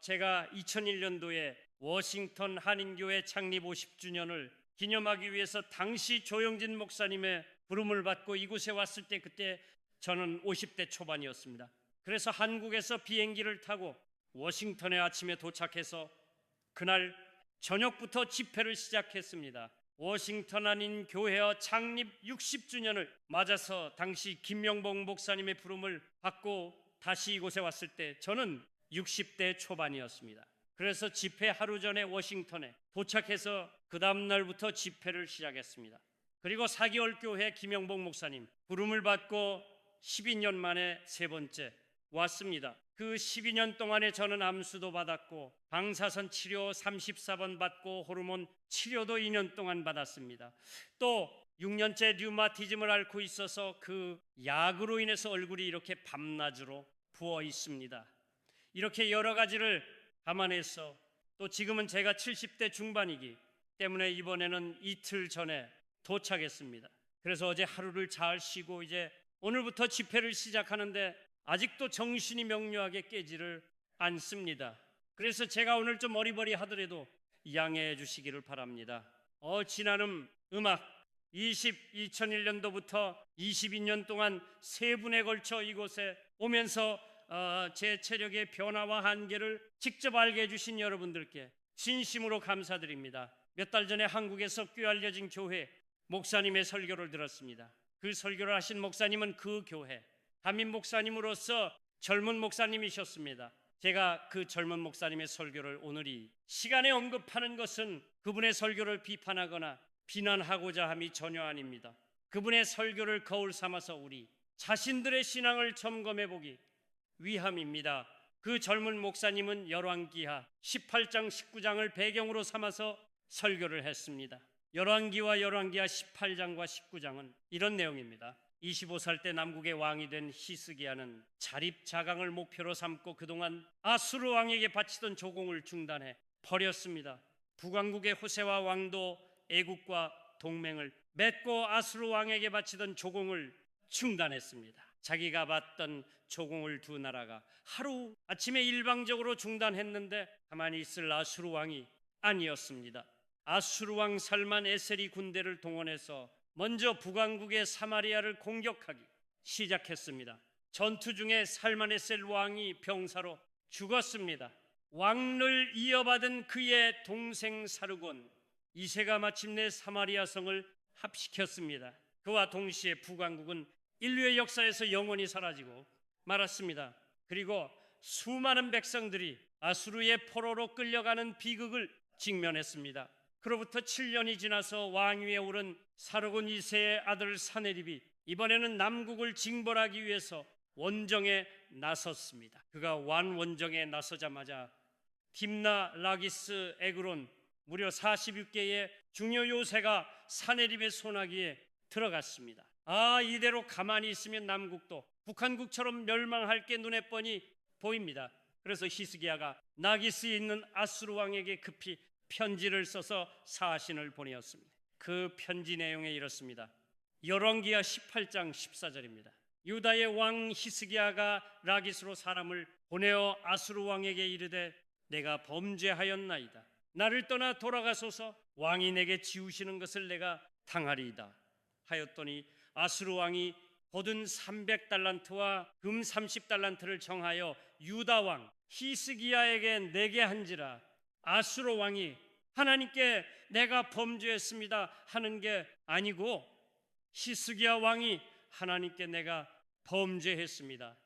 제가 2001년도에 워싱턴 한인교회 창립 50주년을 기념하기 위해서 당시 조영진 목사님의 부름을 받고 이곳에 왔을 때 그때 저는 50대 초반이었습니다. 그래서 한국에서 비행기를 타고 워싱턴에 아침에 도착해서 그날 저녁부터 집회를 시작했습니다. 워싱턴 한인 교회와 창립 60주년을 맞아서 당시 김명복 목사님의 부름을 받고 다시 이곳에 왔을 때 저는 60대 초반이었습니다. 그래서 집회 하루 전에 워싱턴에 도착해서 그 다음 날부터 집회를 시작했습니다. 그리고 4개월 교회 김영복 목사님 부름을 받고 12년 만에 세 번째 왔습니다. 그 12년 동안에 저는 암수도 받았고 방사선 치료 34번 받고 호르몬 치료도 2년 동안 받았습니다. 또 6년째 류마티즘을 앓고 있어서 그 약으로 인해서 얼굴이 이렇게 밤낮으로 부어 있습니다. 이렇게 여러 가지를 감안해서 또 지금은 제가 70대 중반이기 때문에 이번에는 이틀 전에 도착했습니다. 그래서 어제 하루를 잘 쉬고 이제 오늘부터 집회를 시작하는데 아직도 정신이 명료하게 깨지를 않습니다. 그래서 제가 오늘 좀 어리버리하더라도 양해해 주시기를 바랍니다. 지나는 음악 2001년도부터 22년 동안 세 분에 걸쳐 이곳에 오면서 제 체력의 변화와 한계를 직접 알게 해주신 여러분들께 진심으로 감사드립니다. 몇 달 전에 한국에서 꿰알려진 교회 목사님의 설교를 들었습니다. 그 설교를 하신 목사님은 그 교회 담임 목사님으로서 젊은 목사님이셨습니다. 제가 그 젊은 목사님의 설교를 오늘 이 시간에 언급하는 것은 그분의 설교를 비판하거나 비난하고자 함이 전혀 아닙니다. 그분의 설교를 거울 삼아서 우리 자신들의 신앙을 점검해 보기 위함입니다. 그 젊은 목사님은 열왕기하 18장 19장을 배경으로 삼아서 설교를 했습니다. 열왕기와 열왕기하 18장과 19장은 이런 내용입니다. 25살 때 남국의 왕이 된 히스기야는 자립자강을 목표로 삼고 그동안 아수르 왕에게 바치던 조공을 중단해 버렸습니다. 북왕국의 호세와 왕도 애국과 동맹을 맺고 아수르 왕에게 바치던 조공을 중단했습니다. 자기가 받던 조공을 두 나라가 하루 아침에 일방적으로 중단했는데 가만히 있을 아수르 왕이 아니었습니다. 아수르 왕 살만 에셀이 군대를 동원해서 먼저 북왕국의 사마리아를 공격하기 시작했습니다. 전투 중에 살만 에셀 왕이 병사로 죽었습니다. 왕을 이어받은 그의 동생 사르곤 2세가 마침내 사마리아 성을 합시켰습니다. 그와 동시에 북왕국은 인류의 역사에서 영원히 사라지고 말았습니다. 그리고 수많은 백성들이 아수르의 포로로 끌려가는 비극을 직면했습니다. 그로부터 7년이 지나서 왕위에 오른 사르곤 2세의 아들 사네립이 이번에는 남국을 징벌하기 위해서 원정에 나섰습니다. 그가 원정에 나서자마자 딥나, 라기스, 에그론 무려 46개의 중요 요새가 사네립의 손아귀에 들어갔습니다. 이대로 가만히 있으면 남국도 북한국처럼 멸망할 게 눈에 뻔히 보입니다. 그래서 히스기야가 나기스에 있는 아수르 왕에게 급히 편지를 써서 사신을 보내었습니다. 그 편지 내용에 이렇습니다. 열왕기하 18장 14절입니다. 유다의 왕 히스기야가 라기스로 사람을 보내어 아수르 왕에게 이르되 내가 범죄하였나이다. 나를 떠나 돌아가소서. 왕이 내게 지우시는 것을 내가 당하리이다 하였더니 아수르 왕이 거둔 300달란트와 금 30달란트를 정하여 유다 왕 히스기야에게 내게 한지라. 아수르 왕이 하나님께 내가 범죄했습니다 하는 게 아니고 히스기야 왕이 하나님께 내가 범죄했습니다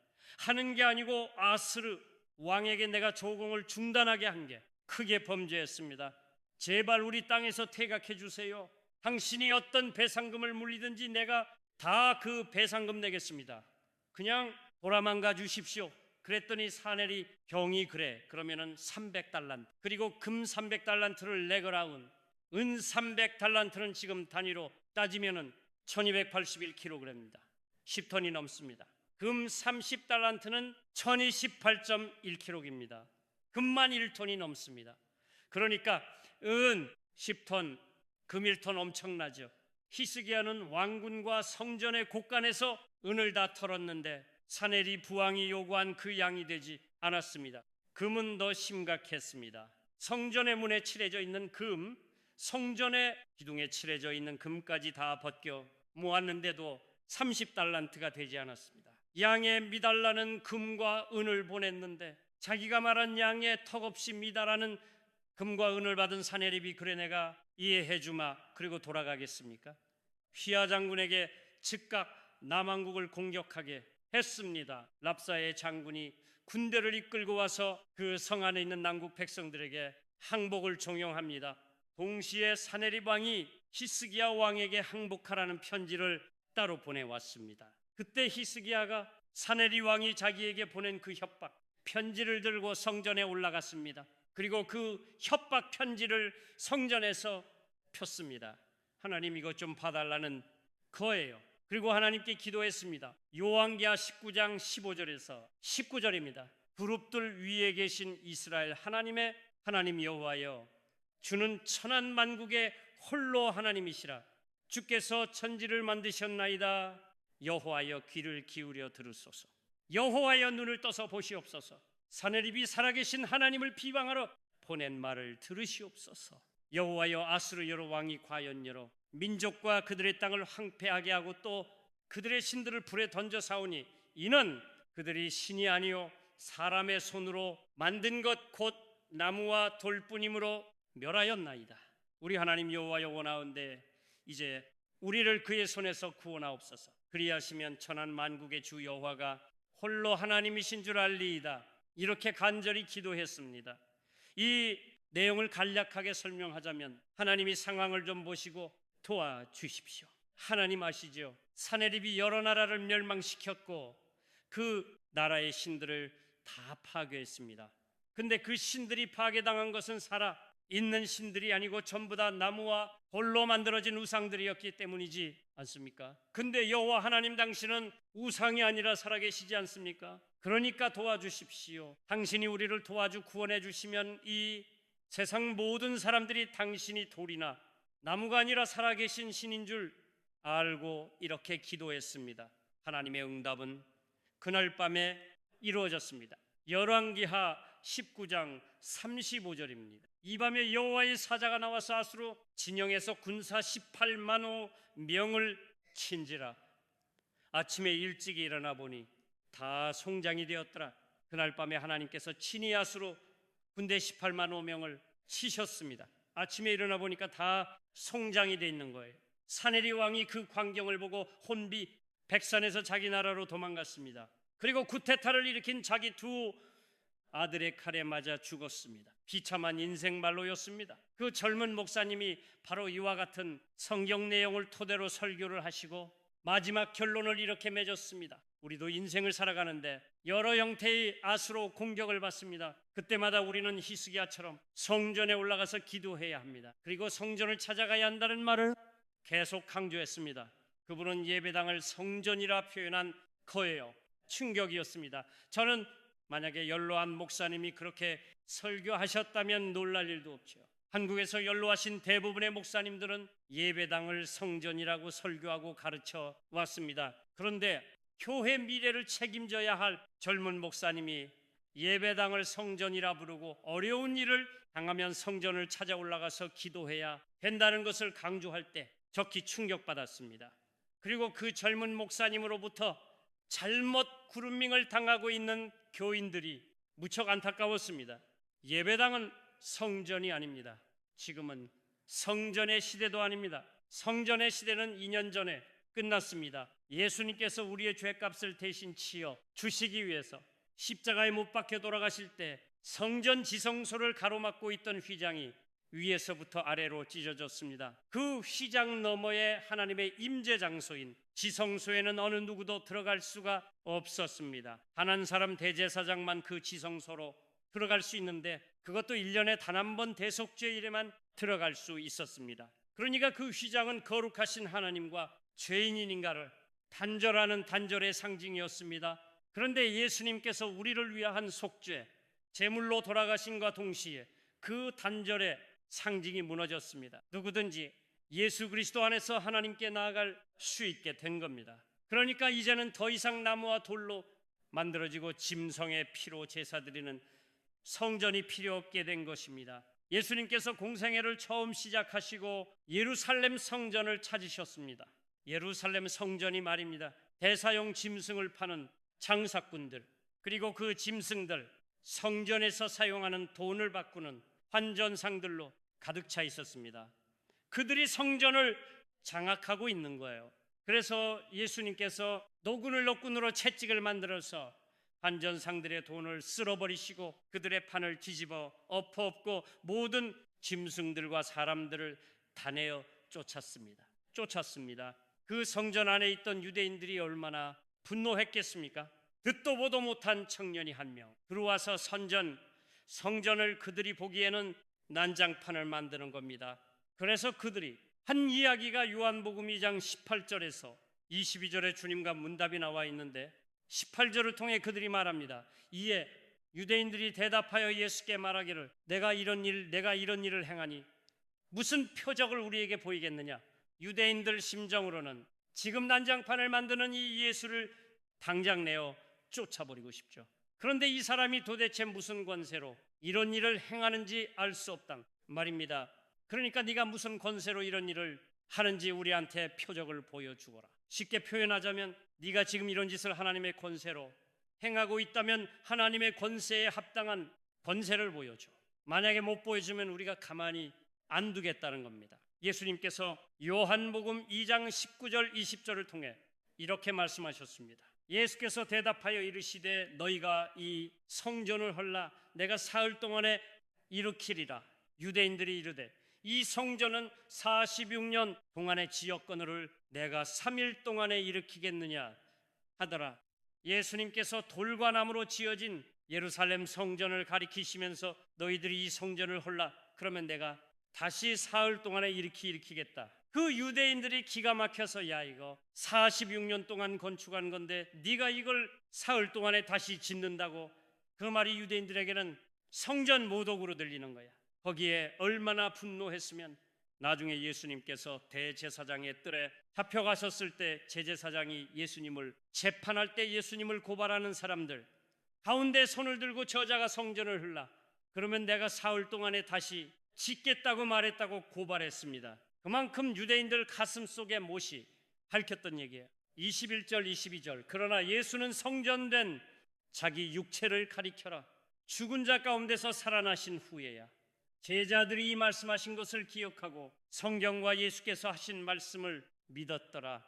하는 게 아니고 아수르 왕에게 내가 조공을 중단하게 한 게 크게 범죄했습니다. 제발 우리 땅에서 퇴각해 주세요. 당신이 어떤 배상금을 물리든지 내가 다 그 배상금 내겠습니다. 그냥 돌아만 가 주십시오. 그랬더니 사넬이 경이 그래. 그러면은 300달란트 그리고 금 300달란트를 내거라. 은 300달란트는 지금 단위로 따지면은 1281kg입니다. 10톤이 넘습니다. 금 30달란트는 1028.1kg입니다. 금만 1톤이 넘습니다. 그러니까 은 10톤, 금 1톤 엄청나죠. 히스기야는 왕군과 성전의 곳간에서 은을 다 털었는데 사넬이 부왕이 요구한 그 양이 되지 않았습니다. 금은 더 심각했습니다. 성전의 문에 칠해져 있는 금, 성전의 기둥에 칠해져 있는 금까지 다 벗겨 모았는데도 30달란트가 되지 않았습니다. 양의 미달라는 금과 은을 보냈는데 자기가 말한 양의 턱없이 미달하는 금과 은을 받은 사내립이 그래 내가 이해해 주마 그리고 돌아가겠습니까? 휘하 장군에게 즉각 남왕국을 공격하게 했습니다. 랍사의 장군이 군대를 이끌고 와서 그 성 안에 있는 남국 백성들에게 항복을 종용합니다. 동시에 사내립 왕이 히스기야 왕에게 항복하라는 편지를 따로 보내왔습니다. 그때 히스기야가 사내립 왕이 자기에게 보낸 그 협박 편지를 들고 성전에 올라갔습니다. 그리고 그 협박 편지를 성전에서 폈습니다. 하나님 이것 좀 봐달라는 거예요. 그리고 하나님께 기도했습니다. 요한계하 19장 15절에서 19절입니다. 그룹들 위에 계신 이스라엘 하나님의 하나님 여호와여, 주는 천한 만국의 홀로 하나님이시라. 주께서 천지를 만드셨나이다. 여호와여 귀를 기울여 들으소서. 여호와여 눈을 떠서 보시옵소서. 사내립이 살아계신 하나님을 비방하러 보낸 말을 들으시옵소서. 여호와여 아수르 여러 왕이 과연 여러 민족과 그들의 땅을 황폐하게 하고 또 그들의 신들을 불에 던져 사오니 이는 그들이 신이 아니요 사람의 손으로 만든 것 곧 나무와 돌뿐이므로 멸하였나이다. 우리 하나님 여호와여 원하온대 이제 우리를 그의 손에서 구원하옵소서. 그리하시면 천한 만국의 주 여호와가 홀로 하나님이신 줄 알리이다. 이렇게 간절히 기도했습니다. 이 내용을 간략하게 설명하자면 하나님이 상황을 좀 보시고 도와주십시오. 하나님 아시죠? 사내립이 여러 나라를 멸망시켰고 그 나라의 신들을 다 파괴했습니다. 근데 그 신들이 파괴당한 것은 살아 있는 신들이 아니고 전부 다 나무와 돌로 만들어진 우상들이었기 때문이지 않습니까? 근데 여호와 하나님 당신은 우상이 아니라 살아계시지 않습니까? 그러니까 도와주십시오. 당신이 우리를 도와주 구원해 주시면 이 세상 모든 사람들이 당신이 돌이나 나무가 아니라 살아계신 신인 줄 알고 이렇게 기도했습니다. 하나님의 응답은 그날 밤에 이루어졌습니다. 열왕기하 19장 35절입니다. 이 밤에 여호와의 사자가 나와서 아수르 진영에서 군사 18만 5명을 친지라. 아침에 일찍 일어나 보니 다 송장이 되었더라. 그날 밤에 하나님께서 친히 아수르 군대 18만 5명을 치셨습니다. 아침에 일어나 보니까 다 송장이 돼 있는 거예요. 사내립 왕이 그 광경을 보고 혼비 백산에서 자기 나라로 도망갔습니다. 그리고 구테타를 일으킨 자기 두 아들의 칼에 맞아 죽었습니다. 비참한 인생 말로였습니다. 그 젊은 목사님이 바로 이와 같은 성경 내용을 토대로 설교를 하시고 마지막 결론을 이렇게 맺었습니다. 우리도 인생을 살아가는데 여러 형태의 아수로 공격을 받습니다. 그때마다 우리는 히스기야처럼 성전에 올라가서 기도해야 합니다. 그리고 성전을 찾아가야 한다는 말을 계속 강조했습니다. 그분은 예배당을 성전이라 표현한 거예요. 충격이었습니다. 저는 만약에 연로한 목사님이 그렇게 설교하셨다면 놀랄 일도 없죠. 한국에서 연로하신 대부분의 목사님들은 예배당을 성전이라고 설교하고 가르쳐 왔습니다. 그런데 교회 미래를 책임져야 할 젊은 목사님이 예배당을 성전이라 부르고 어려운 일을 당하면 성전을 찾아 올라가서 기도해야 된다는 것을 강조할 때 적히 충격받았습니다. 그리고 그 젊은 목사님으로부터 잘못 그루밍을 당하고 있는 교인들이 무척 안타까웠습니다. 예배당은 성전이 아닙니다. 지금은 성전의 시대도 아닙니다. 성전의 시대는 2년 전에 끝났습니다. 예수님께서 우리의 죄값을 대신 치어 주시기 위해서 십자가에 못 박혀 돌아가실 때 성전 지성소를 가로막고 있던 휘장이 위에서부터 아래로 찢어졌습니다. 그 휘장 너머에 하나님의 임재 장소인 지성소에는 어느 누구도 들어갈 수가 없었습니다. 단 한 사람 대제사장만 그 지성소로 들어갈 수 있는데 그것도 1년에 단 한 번 대속죄일에만 들어갈 수 있었습니다. 그러니까 그 휘장은 거룩하신 하나님과 죄인인가를 단절하는 단절의 상징이었습니다. 그런데 예수님께서 우리를 위한 속죄, 제물로 돌아가심과 동시에 그 단절의 상징이 무너졌습니다. 누구든지 예수 그리스도 안에서 하나님께 나아갈 수 있게 된 겁니다. 그러니까 이제는 더 이상 나무와 돌로 만들어지고 짐승의 피로 제사 드리는 성전이 필요 없게 된 것입니다. 예수님께서 공생애를 처음 시작하시고 예루살렘 성전을 찾으셨습니다. 예루살렘 성전이 말입니다, 대사용 짐승을 파는 장사꾼들, 그리고 그 짐승들, 성전에서 사용하는 돈을 바꾸는 환전상들로 가득 차 있었습니다. 그들이 성전을 장악하고 있는 거예요. 그래서 예수님께서 노군으로 채찍을 만들어서 환전상들의 돈을 쓸어버리시고 그들의 판을 뒤집어 엎어엎고 모든 짐승들과 사람들을 다 내어 쫓았습니다. 그 성전 안에 있던 유대인들이 얼마나 분노했겠습니까? 듣도 보도 못한 청년이 한 명 들어와서 성전을 그들이 보기에는 난장판을 만드는 겁니다. 그래서 그들이 한 이야기가 요한복음 2장 18절에서 22절에 주님과 문답이 나와 있는데 18절을 통해 그들이 말합니다. 이에 유대인들이 대답하여 예수께 말하기를 내가 이런 일을 행하니 무슨 표적을 우리에게 보이겠느냐. 유대인들 심정으로는 지금 난장판을 만드는 이 예수를 당장 내어 쫓아버리고 싶죠. 그런데 이 사람이 도대체 무슨 권세로 이런 일을 행하는지 알 수 없단 말입니다. 그러니까 네가 무슨 권세로 이런 일을 하는지 우리한테 표적을 보여주거라. 쉽게 표현하자면 네가 지금 이런 짓을 하나님의 권세로 행하고 있다면 하나님의 권세에 합당한 권세를 보여줘. 만약에 못 보여주면 우리가 가만히 안 두겠다는 겁니다. 예수님께서 요한복음 2장 19절 20절을 통해 이렇게 말씀하셨습니다. 예수께서 대답하여 이르시되 너희가 이 성전을 헐라 내가 사흘 동안에 일으키리라. 유대인들이 이르되 이 성전은 46년 동안의 지역건을 내가 3일 동안에 일으키겠느냐 하더라. 예수님께서 돌과 나무로 지어진 예루살렘 성전을 가리키시면서 너희들이 이 성전을 헐라 그러면 내가 다시 사흘 동안에 일으키겠다. 그 유대인들이 기가 막혀서 야 이거 46년 동안 건축한 건데 네가 이걸 사흘 동안에 다시 짓는다고. 그 말이 유대인들에게는 성전 모독으로 들리는 거야. 거기에 얼마나 분노했으면 나중에 예수님께서 대제사장의 뜰에 잡혀가셨을 때 제제사장이 예수님을 재판할 때 예수님을 고발하는 사람들 가운데 손을 들고 저자가 성전을 헐라 그러면 내가 사흘 동안에 다시 짓겠다고 말했다고 고발했습니다. 그만큼 유대인들 가슴 속에 못이 밝혔던 얘기예요. 21절 22절 그러나 예수는 성전된 자기 육체를 가리켜라 죽은 자 가운데서 살아나신 후에야. 제자들이 이 말씀하신 것을 기억하고 성경과 예수께서 하신 말씀을 믿었더라.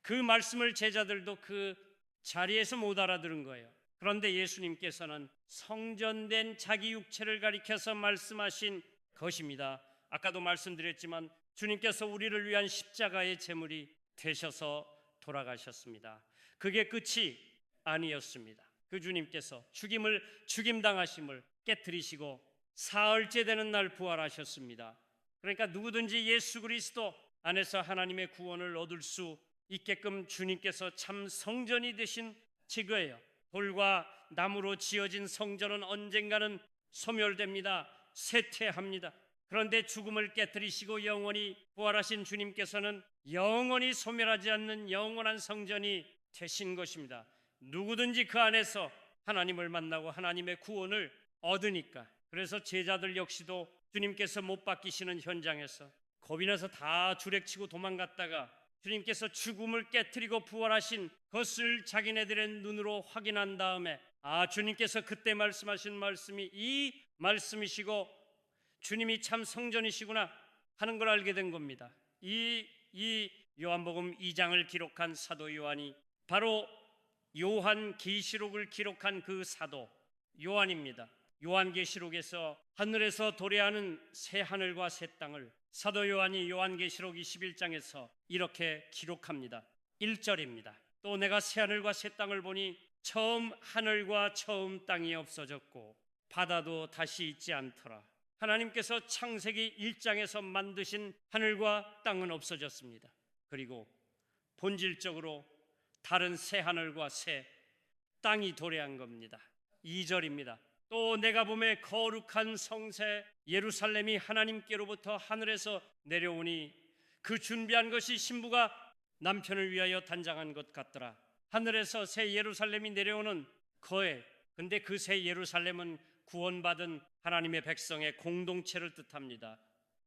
그 말씀을 제자들도 그 자리에서 못 알아들은 거예요. 그런데 예수님께서는 성전된 자기 육체를 가리켜서 말씀하신 것입니다. 아까도 말씀드렸지만 주님께서 우리를 위한 십자가의 제물이 되셔서 돌아가셨습니다. 그게 끝이 아니었습니다. 그 주님께서 죽임당하심을 깨뜨리시고 사흘째 되는 날 부활하셨습니다. 그러니까 누구든지 예수 그리스도 안에서 하나님의 구원을 얻을 수 있게끔 주님께서 참 성전이 되신 지거예요. 돌과 나무로 지어진 성전은 언젠가는 소멸됩니다. 쇠퇴합니다. 그런데 죽음을 깨뜨리시고 영원히 부활하신 주님께서는 영원히 소멸하지 않는 영원한 성전이 되신 것입니다. 누구든지 그 안에서 하나님을 만나고 하나님의 구원을 얻으니까. 그래서 제자들 역시도 주님께서 못 박히시는 현장에서 겁이 나서 다 주렉치고 도망갔다가 주님께서 죽음을 깨뜨리고 부활하신 것을 자기네들의 눈으로 확인한 다음에 주님께서 그때 말씀하신 말씀이 이 말씀이시고 주님이 참 성전이시구나 하는 걸 알게 된 겁니다. 이 요한복음 2장을 기록한 사도 요한이 바로 요한계시록을 기록한 그 사도 요한입니다. 요한계시록에서 하늘에서 도래하는 새 하늘과 새 땅을 사도 요한이 요한계시록 21장에서 이렇게 기록합니다. 1절입니다. 또 내가 새 하늘과 새 땅을 보니 처음 하늘과 처음 땅이 없어졌고 바다도 다시 있지 않더라. 하나님께서 창세기 1장에서 만드신 하늘과 땅은 없어졌습니다. 그리고 본질적으로 다른 새 하늘과 새 땅이 도래한 겁니다. 2절입니다. 또 내가 보매 거룩한 성새 예루살렘이 하나님께로부터 하늘에서 내려오니 그 준비한 것이 신부가 남편을 위하여 단장한 것 같더라. 하늘에서 새 예루살렘이 내려오는 거에 근데 그 새 예루살렘은 구원받은 하나님의 백성의 공동체를 뜻합니다.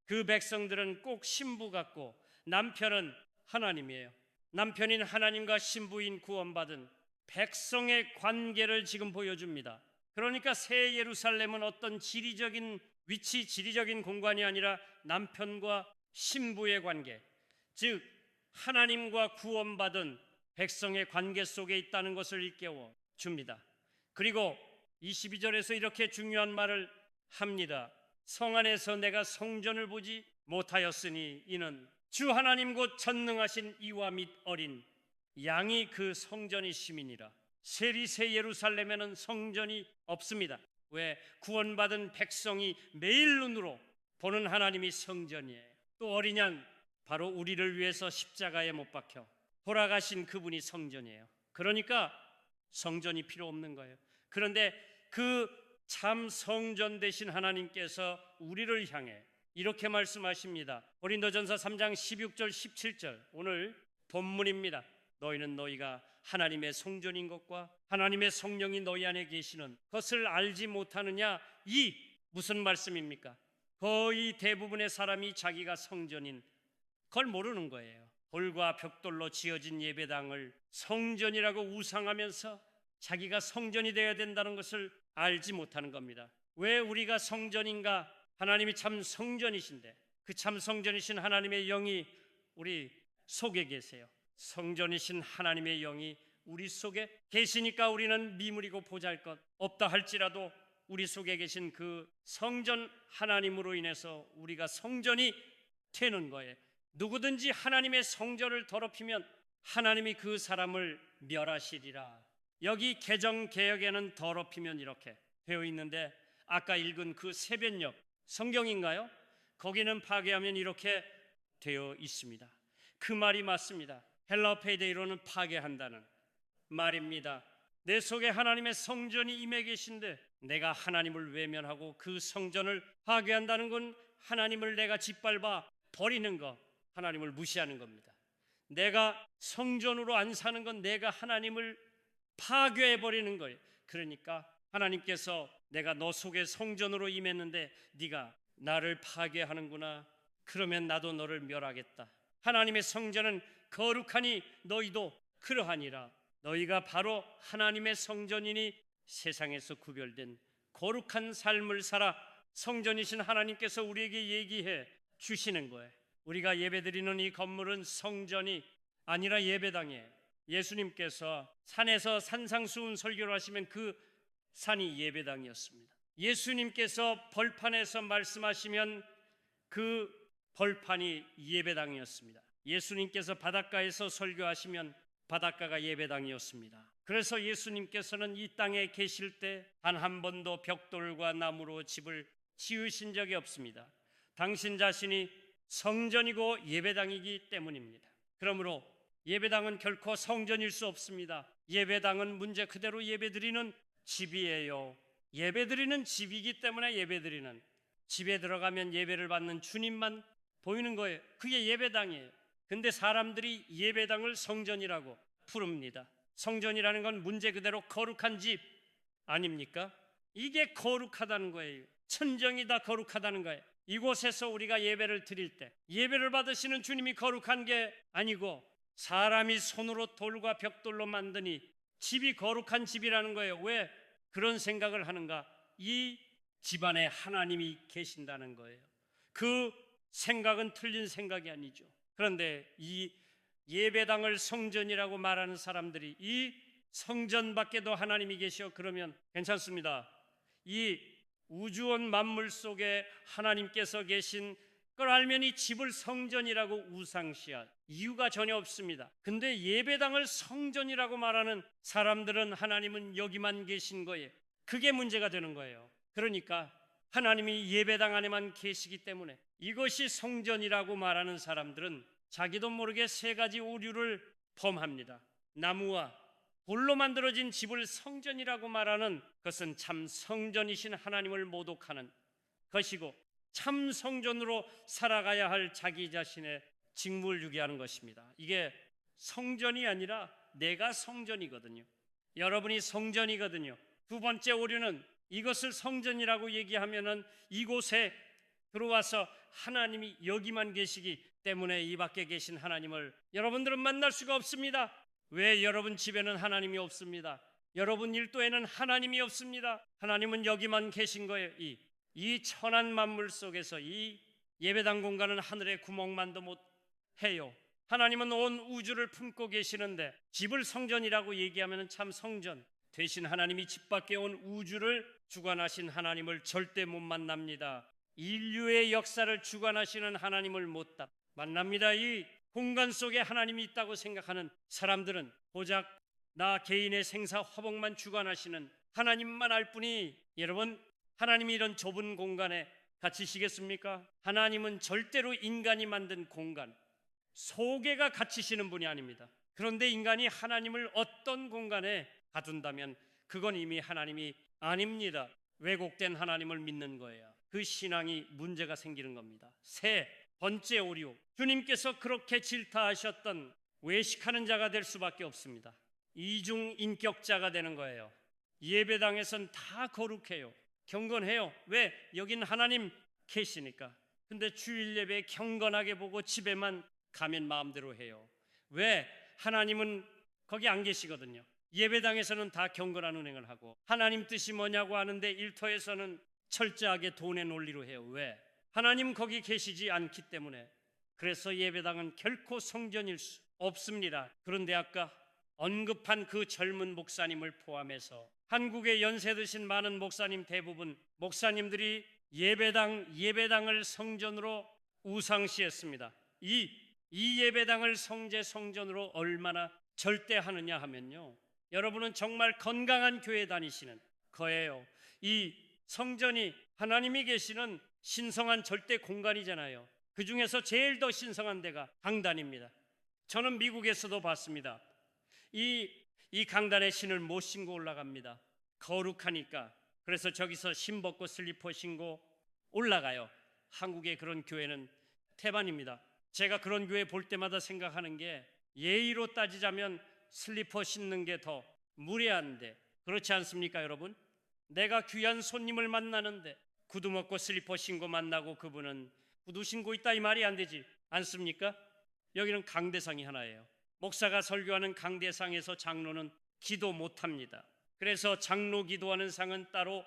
그 백성들은 꼭 신부 같고 남편은 하나님이에요. 남편인 하나님과 신부인 구원받은 백성의 관계를 지금 보여줍니다. 그러니까 새 예루살렘은 어떤 지리적인 위치, 지리적인 공간이 아니라 남편과 신부의 관계, 즉 하나님과 구원받은 백성의 관계 속에 있다는 것을 일깨워 줍니다. 그리고 22절에서 이렇게 중요한 말을 합니다. 성 안에서 내가 성전을 보지 못하였으니 이는 주 하나님 곧 전능하신 이와 및 어린 양이 그 성전이심이니라. 세리 새 예루살렘에는 성전이 없습니다. 왜? 구원받은 백성이 매일 눈으로 보는 하나님이 성전이에요. 또 어린 양, 바로 우리를 위해서 십자가에 못 박혀 돌아가신 그분이 성전이에요. 그러니까 성전이 필요 없는 거예요. 그런데 그 참 성전 되신 하나님께서 우리를 향해 이렇게 말씀하십니다. 고린도전서 3장 16절 17절, 오늘 본문입니다. 너희는 너희가 하나님의 성전인 것과 하나님의 성령이 너희 안에 계시는 것을 알지 못하느냐. 이 무슨 말씀입니까? 거의 대부분의 사람이 자기가 성전인 그걸 모르는 거예요. 돌과 벽돌로 지어진 예배당을 성전이라고 우상하면서 자기가 성전이 되어야 된다는 것을 알지 못하는 겁니다. 왜 우리가 성전인가? 하나님이 참 성전이신데 그 참 성전이신 하나님의 영이 우리 속에 계세요. 성전이신 하나님의 영이 우리 속에 계시니까 우리는 미물이고 보잘것 없다 할지라도 우리 속에 계신 그 성전 하나님으로 인해서 우리가 성전이 되는 거예요. 누구든지 하나님의 성전을 더럽히면 하나님이 그 사람을 멸하시리라. 여기 개정개역에는 더럽히면 이렇게 되어 있는데 아까 읽은 그 세변역 성경인가요? 거기는 파괴하면 이렇게 되어 있습니다. 그 말이 맞습니다. 헬라어 페이데이로는 파괴한다는 말입니다. 내 속에 하나님의 성전이 임해 계신데 내가 하나님을 외면하고 그 성전을 파괴한다는 건 하나님을 내가 짓밟아 버리는 것, 하나님을 무시하는 겁니다. 내가 성전으로 안 사는 건 내가 하나님을 파괴해 버리는 거예요. 그러니까 하나님께서 내가 너 속에 성전으로 임했는데 네가 나를 파괴하는구나. 그러면 나도 너를 멸하겠다. 하나님의 성전은 거룩하니 너희도 그러하니라. 너희가 바로 하나님의 성전이니 세상에서 구별된 거룩한 삶을 살아. 성전이신 하나님께서 우리에게 얘기해 주시는 거예요. 우리가 예배드리는 이 건물은 성전이 아니라 예배당이에요. 예수님께서 산에서 산상수훈 설교를 하시면 그 산이 예배당이었습니다. 예수님께서 벌판에서 말씀하시면 그 벌판이 예배당이었습니다. 예수님께서 바닷가에서 설교하시면 바닷가가 예배당이었습니다. 그래서 예수님께서는 이 땅에 계실 때 단 한 번도 벽돌과 나무로 집을 지으신 적이 없습니다. 당신 자신이 성전이고 예배당이기 때문입니다. 그러므로 예배당은 결코 성전일 수 없습니다. 예배당은 문제 그대로 예배드리는 집이에요. 예배드리는 집이기 때문에 예배드리는, 집에 들어가면 예배를 받는 주님만 보이는 거예요. 그게 예배당이에요. 근데 사람들이 예배당을 성전이라고 부릅니다. 성전이라는 건 문제 그대로 거룩한 집 아닙니까? 이게 거룩하다는 거예요. 천정이 다 거룩하다는 거예요. 이곳에서 우리가 예배를 드릴 때 예배를 받으시는 주님이 거룩한 게 아니고 사람이 손으로 돌과 벽돌로 만드니 집이 거룩한 집이라는 거예요. 왜 그런 생각을 하는가? 이 집안에 하나님이 계신다는 거예요. 그 생각은 틀린 생각이 아니죠. 그런데 이 예배당을 성전이라고 말하는 사람들이 이 성전 밖에도 하나님이 계셔 그러면 괜찮습니다. 이 우주원 만물 속에 하나님께서 계신 걸 알면 이 집을 성전이라고 우상시할 이유가 전혀 없습니다. 근데 예배당을 성전이라고 말하는 사람들은 하나님은 여기만 계신 거예요. 그게 문제가 되는 거예요. 그러니까 하나님이 예배당 안에만 계시기 때문에 이것이 성전이라고 말하는 사람들은 자기도 모르게 세 가지 오류를 범합니다. 나무와 돌로 만들어진 집을 성전이라고 말하는 것은 참 성전이신 하나님을 모독하는 것이고 참 성전으로 살아가야 할 자기 자신의 직무를 유기하는 것입니다. 이게 성전이 아니라 내가 성전이거든요. 여러분이 성전이거든요. 두 번째 오류는 이것을 성전이라고 얘기하면은 이곳에 들어와서 하나님이 여기만 계시기 때문에 이 밖에 계신 하나님을 여러분들은 만날 수가 없습니다. 왜 여러분 집에는 하나님이 없습니다. 여러분 일도에는 하나님이 없습니다. 하나님은 여기만 계신 거예요. 이 천한 만물 속에서 이 예배당 공간은 하늘의 구멍만도 못 해요. 하나님은 온 우주를 품고 계시는데 집을 성전이라고 얘기하면 참 성전 대신 하나님이 집 밖에 온 우주를 주관하신 하나님을 절대 못 만납니다. 인류의 역사를 주관하시는 하나님을 못 만납니다. 이 공간 속에 하나님이 있다고 생각하는 사람들은 고작 나 개인의 생사 화복만 주관하시는 하나님만 알 뿐이, 여러분 하나님이 이런 좁은 공간에 갇히시겠습니까? 하나님은 절대로 인간이 만든 공간 속에가 갇히시는 분이 아닙니다. 그런데 인간이 하나님을 어떤 공간에 가둔다면 그건 이미 하나님이 아닙니다. 왜곡된 하나님을 믿는 거예요. 그 신앙이 문제가 생기는 겁니다. 세 번째 오류, 주님께서 그렇게 질타하셨던 외식하는 자가 될 수밖에 없습니다. 이중인격자가 되는 거예요. 예배당에선 다 거룩해요. 경건해요. 왜? 여긴 하나님 계시니까. 근데 주일 예배 경건하게 보고 집에만 가면 마음대로 해요. 왜? 하나님은 거기 안 계시거든요. 예배당에서는 다 경건한 운행을 하고 하나님 뜻이 뭐냐고 하는데 일터에서는 철저하게 돈의 논리로 해요. 왜? 하나님 거기 계시지 않기 때문에. 그래서 예배당은 결코 성전일 수 없습니다. 그런데 아까 언급한 그 젊은 목사님을 포함해서 한국의 연세 드신 많은 목사님, 대부분 목사님들이 예배당을 성전으로 우상시했습니다. 이 예배당을 성전으로 얼마나 절대하느냐 하면요, 여러분은 정말 건강한 교회 다니시는 거예요. 이 성전이 하나님이 계시는 신성한 절대 공간이잖아요. 그 중에서 제일 더 신성한 데가 강단입니다. 저는 미국에서도 봤습니다. 이 강단에 신을 못 신고 올라갑니다. 거룩하니까. 그래서 저기서 신 벗고 슬리퍼 신고 올라가요. 한국의 그런 교회는 태반입니다. 제가 그런 교회 볼 때마다 생각하는 게, 예의로 따지자면 슬리퍼 신는 게 더 무례한데 그렇지 않습니까 여러분? 내가 귀한 손님을 만나는데 구두 먹고 슬리퍼 신고 만나고 그분은 구두 신고 있다 이 말이 안 되지 않습니까? 여기는 강대상이 하나예요. 목사가 설교하는 강대상에서 장로는 기도 못합니다. 그래서 장로 기도하는 상은 따로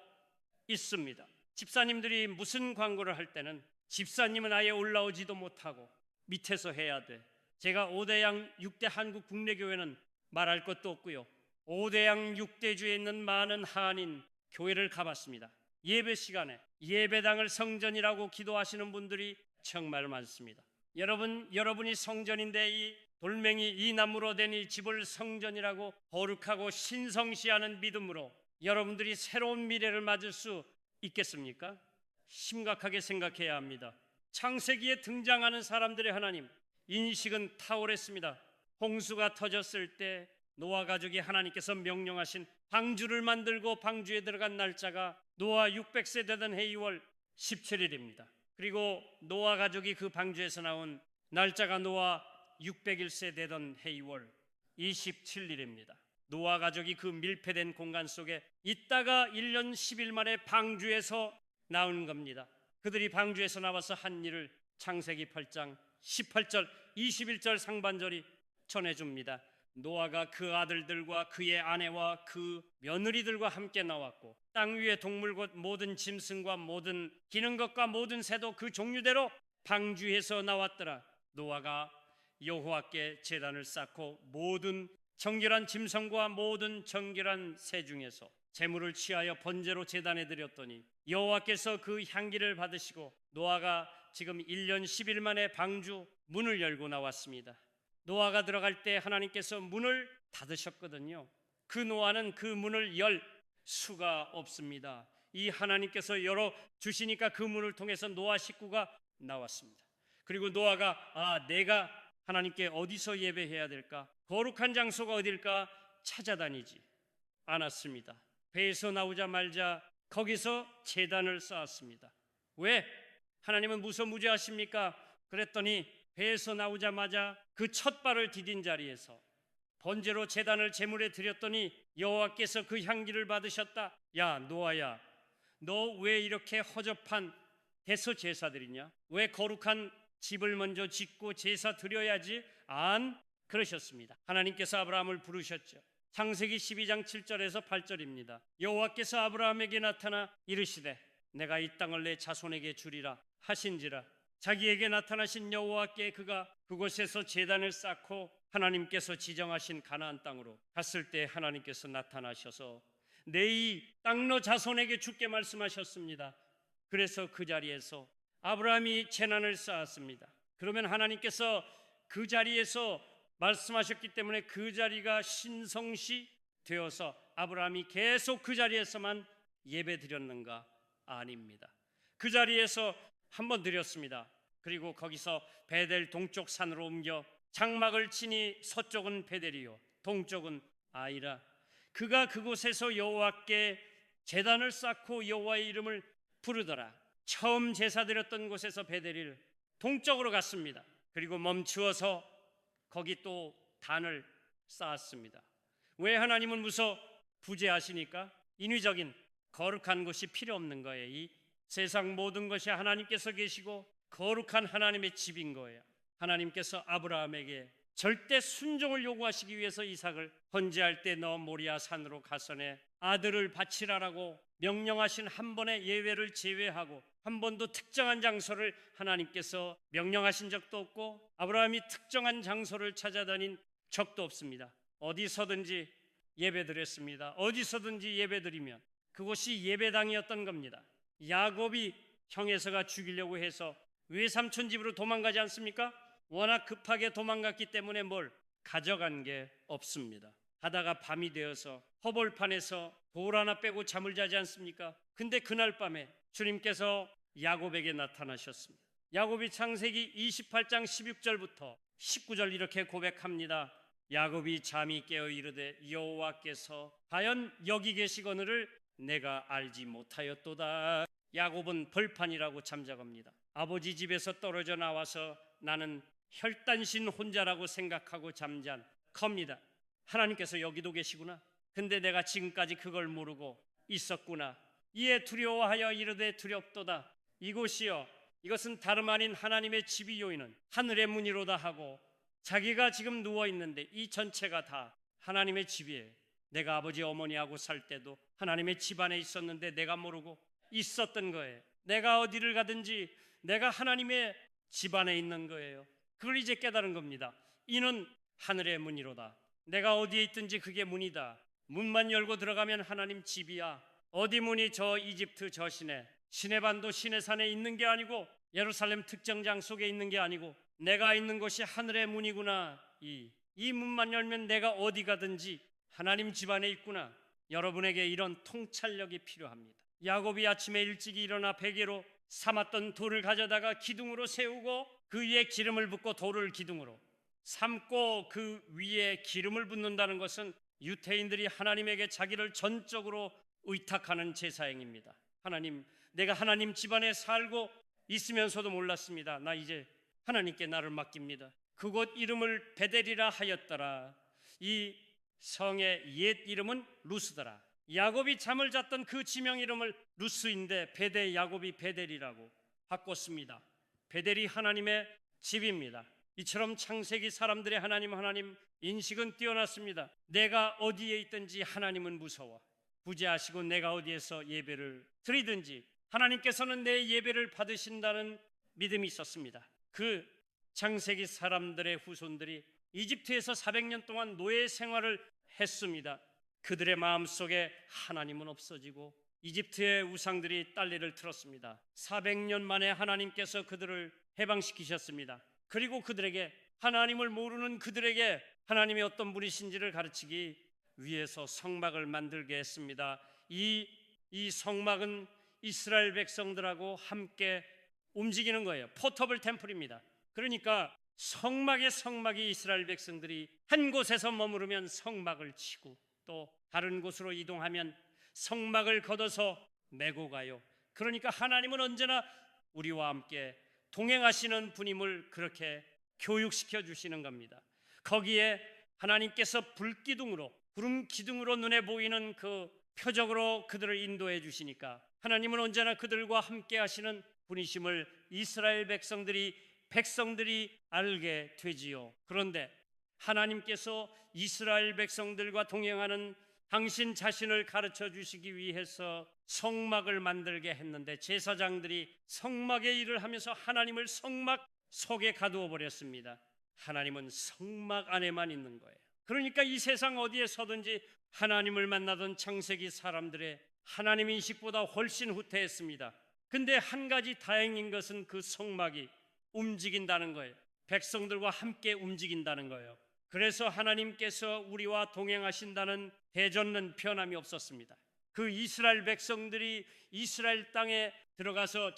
있습니다. 집사님들이 무슨 광고를 할 때는 집사님은 아예 올라오지도 못하고 밑에서 해야 돼. 제가 5대양 6대 한국 국내교회는 말할 것도 없고요. 5대양 6대주에 있는 많은 한인 교회를 가봤습니다. 예배 시간에 예배당을 성전이라고 기도하시는 분들이 정말 많습니다. 여러분이 성전인데 이 돌멩이 이 나무로 된 이 집을 성전이라고 거룩하고 신성시하는 믿음으로 여러분들이 새로운 미래를 맞을 수 있겠습니까? 심각하게 생각해야 합니다. 창세기에 등장하는 사람들의 하나님, 인식은 탁월했습니다. 홍수가 터졌을 때 노아 가족이 하나님께서 명령하신 방주를 만들고 방주에 들어간 날짜가 노아 600세 되던 해 2월 17일입니다. 그리고 노아 가족이 그 방주에서 나온 날짜가 노아 601세 되던 해 2월 27일입니다. 노아 가족이 그 밀폐된 공간 속에 있다가 1년 10일 만에 방주에서 나온 겁니다. 그들이 방주에서 나와서 한 일을 창세기 8장 18절 21절 상반절이 전해줍니다. 노아가 그 아들들과 그의 아내와 그 며느리들과 함께 나왔고 땅 위의 동물 곧 모든 짐승과 모든 기는 것과 모든 새도 그 종류대로 방주에서 나왔더라. 노아가 여호와께 제단을 쌓고 모든 정결한 짐승과 모든 정결한 새 중에서 제물을 취하여 번제로 제단에 드렸더니 여호와께서 그 향기를 받으시고 노아가 지금 1년 10일 만에 방주 문을 열고 나왔습니다. 노아가 들어갈 때 하나님께서 문을 닫으셨거든요. 그 노아는 그 문을 열 수가 없습니다. 이 하나님께서 열어 주시니까 그 문을 통해서 노아 식구가 나왔습니다. 그리고 노아가 내가 하나님께 어디서 예배해야 될까? 거룩한 장소가 어딜까? 찾아다니지 않았습니다. 배에서 나오자마자 거기서 제단을 쌓았습니다. 왜? 하나님은 무소무지하십니까? 그랬더니 배에서 나오자마자 그 첫 발을 디딘 자리에서 번제로 제단을 제물에 드렸더니 여호와께서 그 향기를 받으셨다. 야 노아야, 너 왜 이렇게 허접한 대서 제사드리냐? 왜 거룩한 집을 먼저 짓고 제사 드려야지 안 그러셨습니다. 하나님께서 아브라함을 부르셨죠. 창세기 12장 7절에서 8절입니다. 여호와께서 아브라함에게 나타나 이르시되 내가 이 땅을 내 자손에게 주리라 하신지라. 자기에게 나타나신 여호와께 그가 그곳에서 제단을 쌓고 하나님께서 지정하신 가나안 땅으로 갔을 때 하나님께서 나타나셔서 내 이 땅너 자손에게 주께 말씀하셨습니다. 그래서 그 자리에서 아브라함이 제단을 쌓았습니다. 그러면 하나님께서 그 자리에서 말씀하셨기 때문에 그 자리가 신성시 되어서 아브라함이 계속 그 자리에서만 예배 드렸는가? 아닙니다. 그 자리에서 한번 드렸습니다. 그리고 거기서 베델 동쪽 산으로 옮겨 장막을 치니 서쪽은 베델이요 동쪽은 아이라. 그가 그곳에서 여호와께 제단을 쌓고 여호와의 이름을 부르더라. 처음 제사 드렸던 곳에서 베델을 동쪽으로 갔습니다. 그리고 멈추어서 거기 또 단을 쌓았습니다. 왜? 하나님은 무서 부재하시니까. 인위적인 거룩한 것이 필요 없는 거예요. 이 세상 모든 것이 하나님께서 계시고 거룩한 하나님의 집인 거예요. 하나님께서 아브라함에게 절대 순종을 요구하시기 위해서 이삭을 헌제할 때 너 모리아 산으로 가서내 아들을 바치라라고 명령하신 한 번의 예외를 제외하고 한 번도 특정한 장소를 하나님께서 명령하신 적도 없고 아브라함이 특정한 장소를 찾아다닌 적도 없습니다. 어디서든지 예배드렸습니다. 어디서든지 예배드리면 그곳이 예배당이었던 겁니다. 야곱이 형에서가 죽이려고 해서 외삼촌 집으로 도망가지 않습니까? 워낙 급하게 도망갔기 때문에 뭘 가져간 게 없습니다. 하다가 밤이 되어서 허벌판에서 돌 하나 빼고 잠을 자지 않습니까? 근데 그날 밤에 주님께서 야곱에게 나타나셨습니다. 야곱이 창세기 28장 16절부터 19절 이렇게 고백합니다. 야곱이 잠이 깨어 이르되 여호와께서 과연 여기 계시거늘을 내가 알지 못하였도다. 야곱은 벌판이라고 잠자겁니다. 아버지 집에서 떨어져 나와서 나는 혈단신 혼자라고 생각하고 잠잔 겁니다. 하나님께서 여기도 계시구나. 근데 내가 지금까지 그걸 모르고 있었구나. 이에 두려워하여 이르되 두렵도다. 이곳이여 이것은 다름 아닌 하나님의 집이요이는 하늘의 문이로다 하고 자기가 지금 누워있는데 이 전체가 다 하나님의 집이에요. 내가 아버지 어머니하고 살 때도 하나님의 집 안에 있었는데 내가 모르고 있었던 거예요. 내가 어디를 가든지 내가 하나님의 집 안에 있는 거예요. 그걸 이제 깨달은 겁니다. 이는 하늘의 문이로다. 내가 어디에 있든지 그게 문이다. 문만 열고 들어가면 하나님 집이야. 어디 문이 저 이집트 저 시내반도 시내산에 있는 게 아니고 예루살렘 특정장 속에 있는 게 아니고 내가 있는 곳이 하늘의 문이구나. 이 문만 열면 내가 어디 가든지 하나님 집 안에 있구나. 여러분에게 이런 통찰력이 필요합니다. 야곱이 아침에 일찍이 일어나 베개로 삼았던 돌을 가져다가 기둥으로 세우고 그 위에 기름을 붓고 돌을 기둥으로 삼고 그 위에 기름을 붓는다는 것은 유태인들이 하나님에게 자기를 전적으로 의탁하는 제사행입니다. 하나님, 내가 하나님 집안에 살고 있으면서도 몰랐습니다. 나 이제 하나님께 나를 맡깁니다. 그곳 이름을 베델이라 하였더라. 이 성의 옛 이름은 루스더라. 야곱이 잠을 잤던 그 지명 이름을 루스인데 베델 야곱이 베델이라고 바꿨습니다. 베델이 하나님의 집입니다. 이처럼 창세기 사람들의 하나님 인식은 뛰어났습니다. 내가 어디에 있든지 하나님은 무서워. 부재하시고 내가 어디에서 예배를 드리든지 하나님께서는 내 예배를 받으신다는 믿음이 있었습니다. 그 창세기 사람들의 후손들이 이집트에서 400년 동안 노예 생활을 했습니다. 그들의 마음속에 하나님은 없어지고 이집트의 우상들이 딸래를 틀었습니다. 400년 만에 하나님께서 그들을 해방시키셨습니다. 그리고 그들에게 하나님을 모르는 그들에게 하나님이 어떤 분이신지를 가르치기 위해서 성막을 만들게 했습니다. 이 성막은 이스라엘 백성들하고 함께 움직이는 거예요. 포터블 템플입니다. 그러니까 성막이 이스라엘 백성들이 한 곳에서 머무르면 성막을 치고 또 다른 곳으로 이동하면 성막을 걷어서 메고 가요. 그러니까 하나님은 언제나 우리와 함께 동행하시는 분임을 그렇게 교육시켜 주시는 겁니다. 거기에 하나님께서 불기둥으로 구름 기둥으로 눈에 보이는 그 표적으로 그들을 인도해 주시니까 하나님은 언제나 그들과 함께 하시는 분이심을 이스라엘 백성들이 알게 되지요. 그런데 하나님께서 이스라엘 백성들과 동행하는 당신 자신을 가르쳐 주시기 위해서 성막을 만들게 했는데 제사장들이 성막의 일을 하면서 하나님을 성막 속에 가두어 버렸습니다. 하나님은 성막 안에만 있는 거예요. 그러니까 이 세상 어디에 서든지 하나님을 만나던 창세기 사람들의 하나님 인식보다 훨씬 후퇴했습니다. 근데 한 가지 다행인 것은 그 성막이 움직인다는 거예요. 백성들과 함께 움직인다는 거예요. 그래서 하나님께서 우리와 동행하신다는 대전은 변함이 없었습니다. 그 이스라엘 백성들이 이스라엘 땅에 들어가서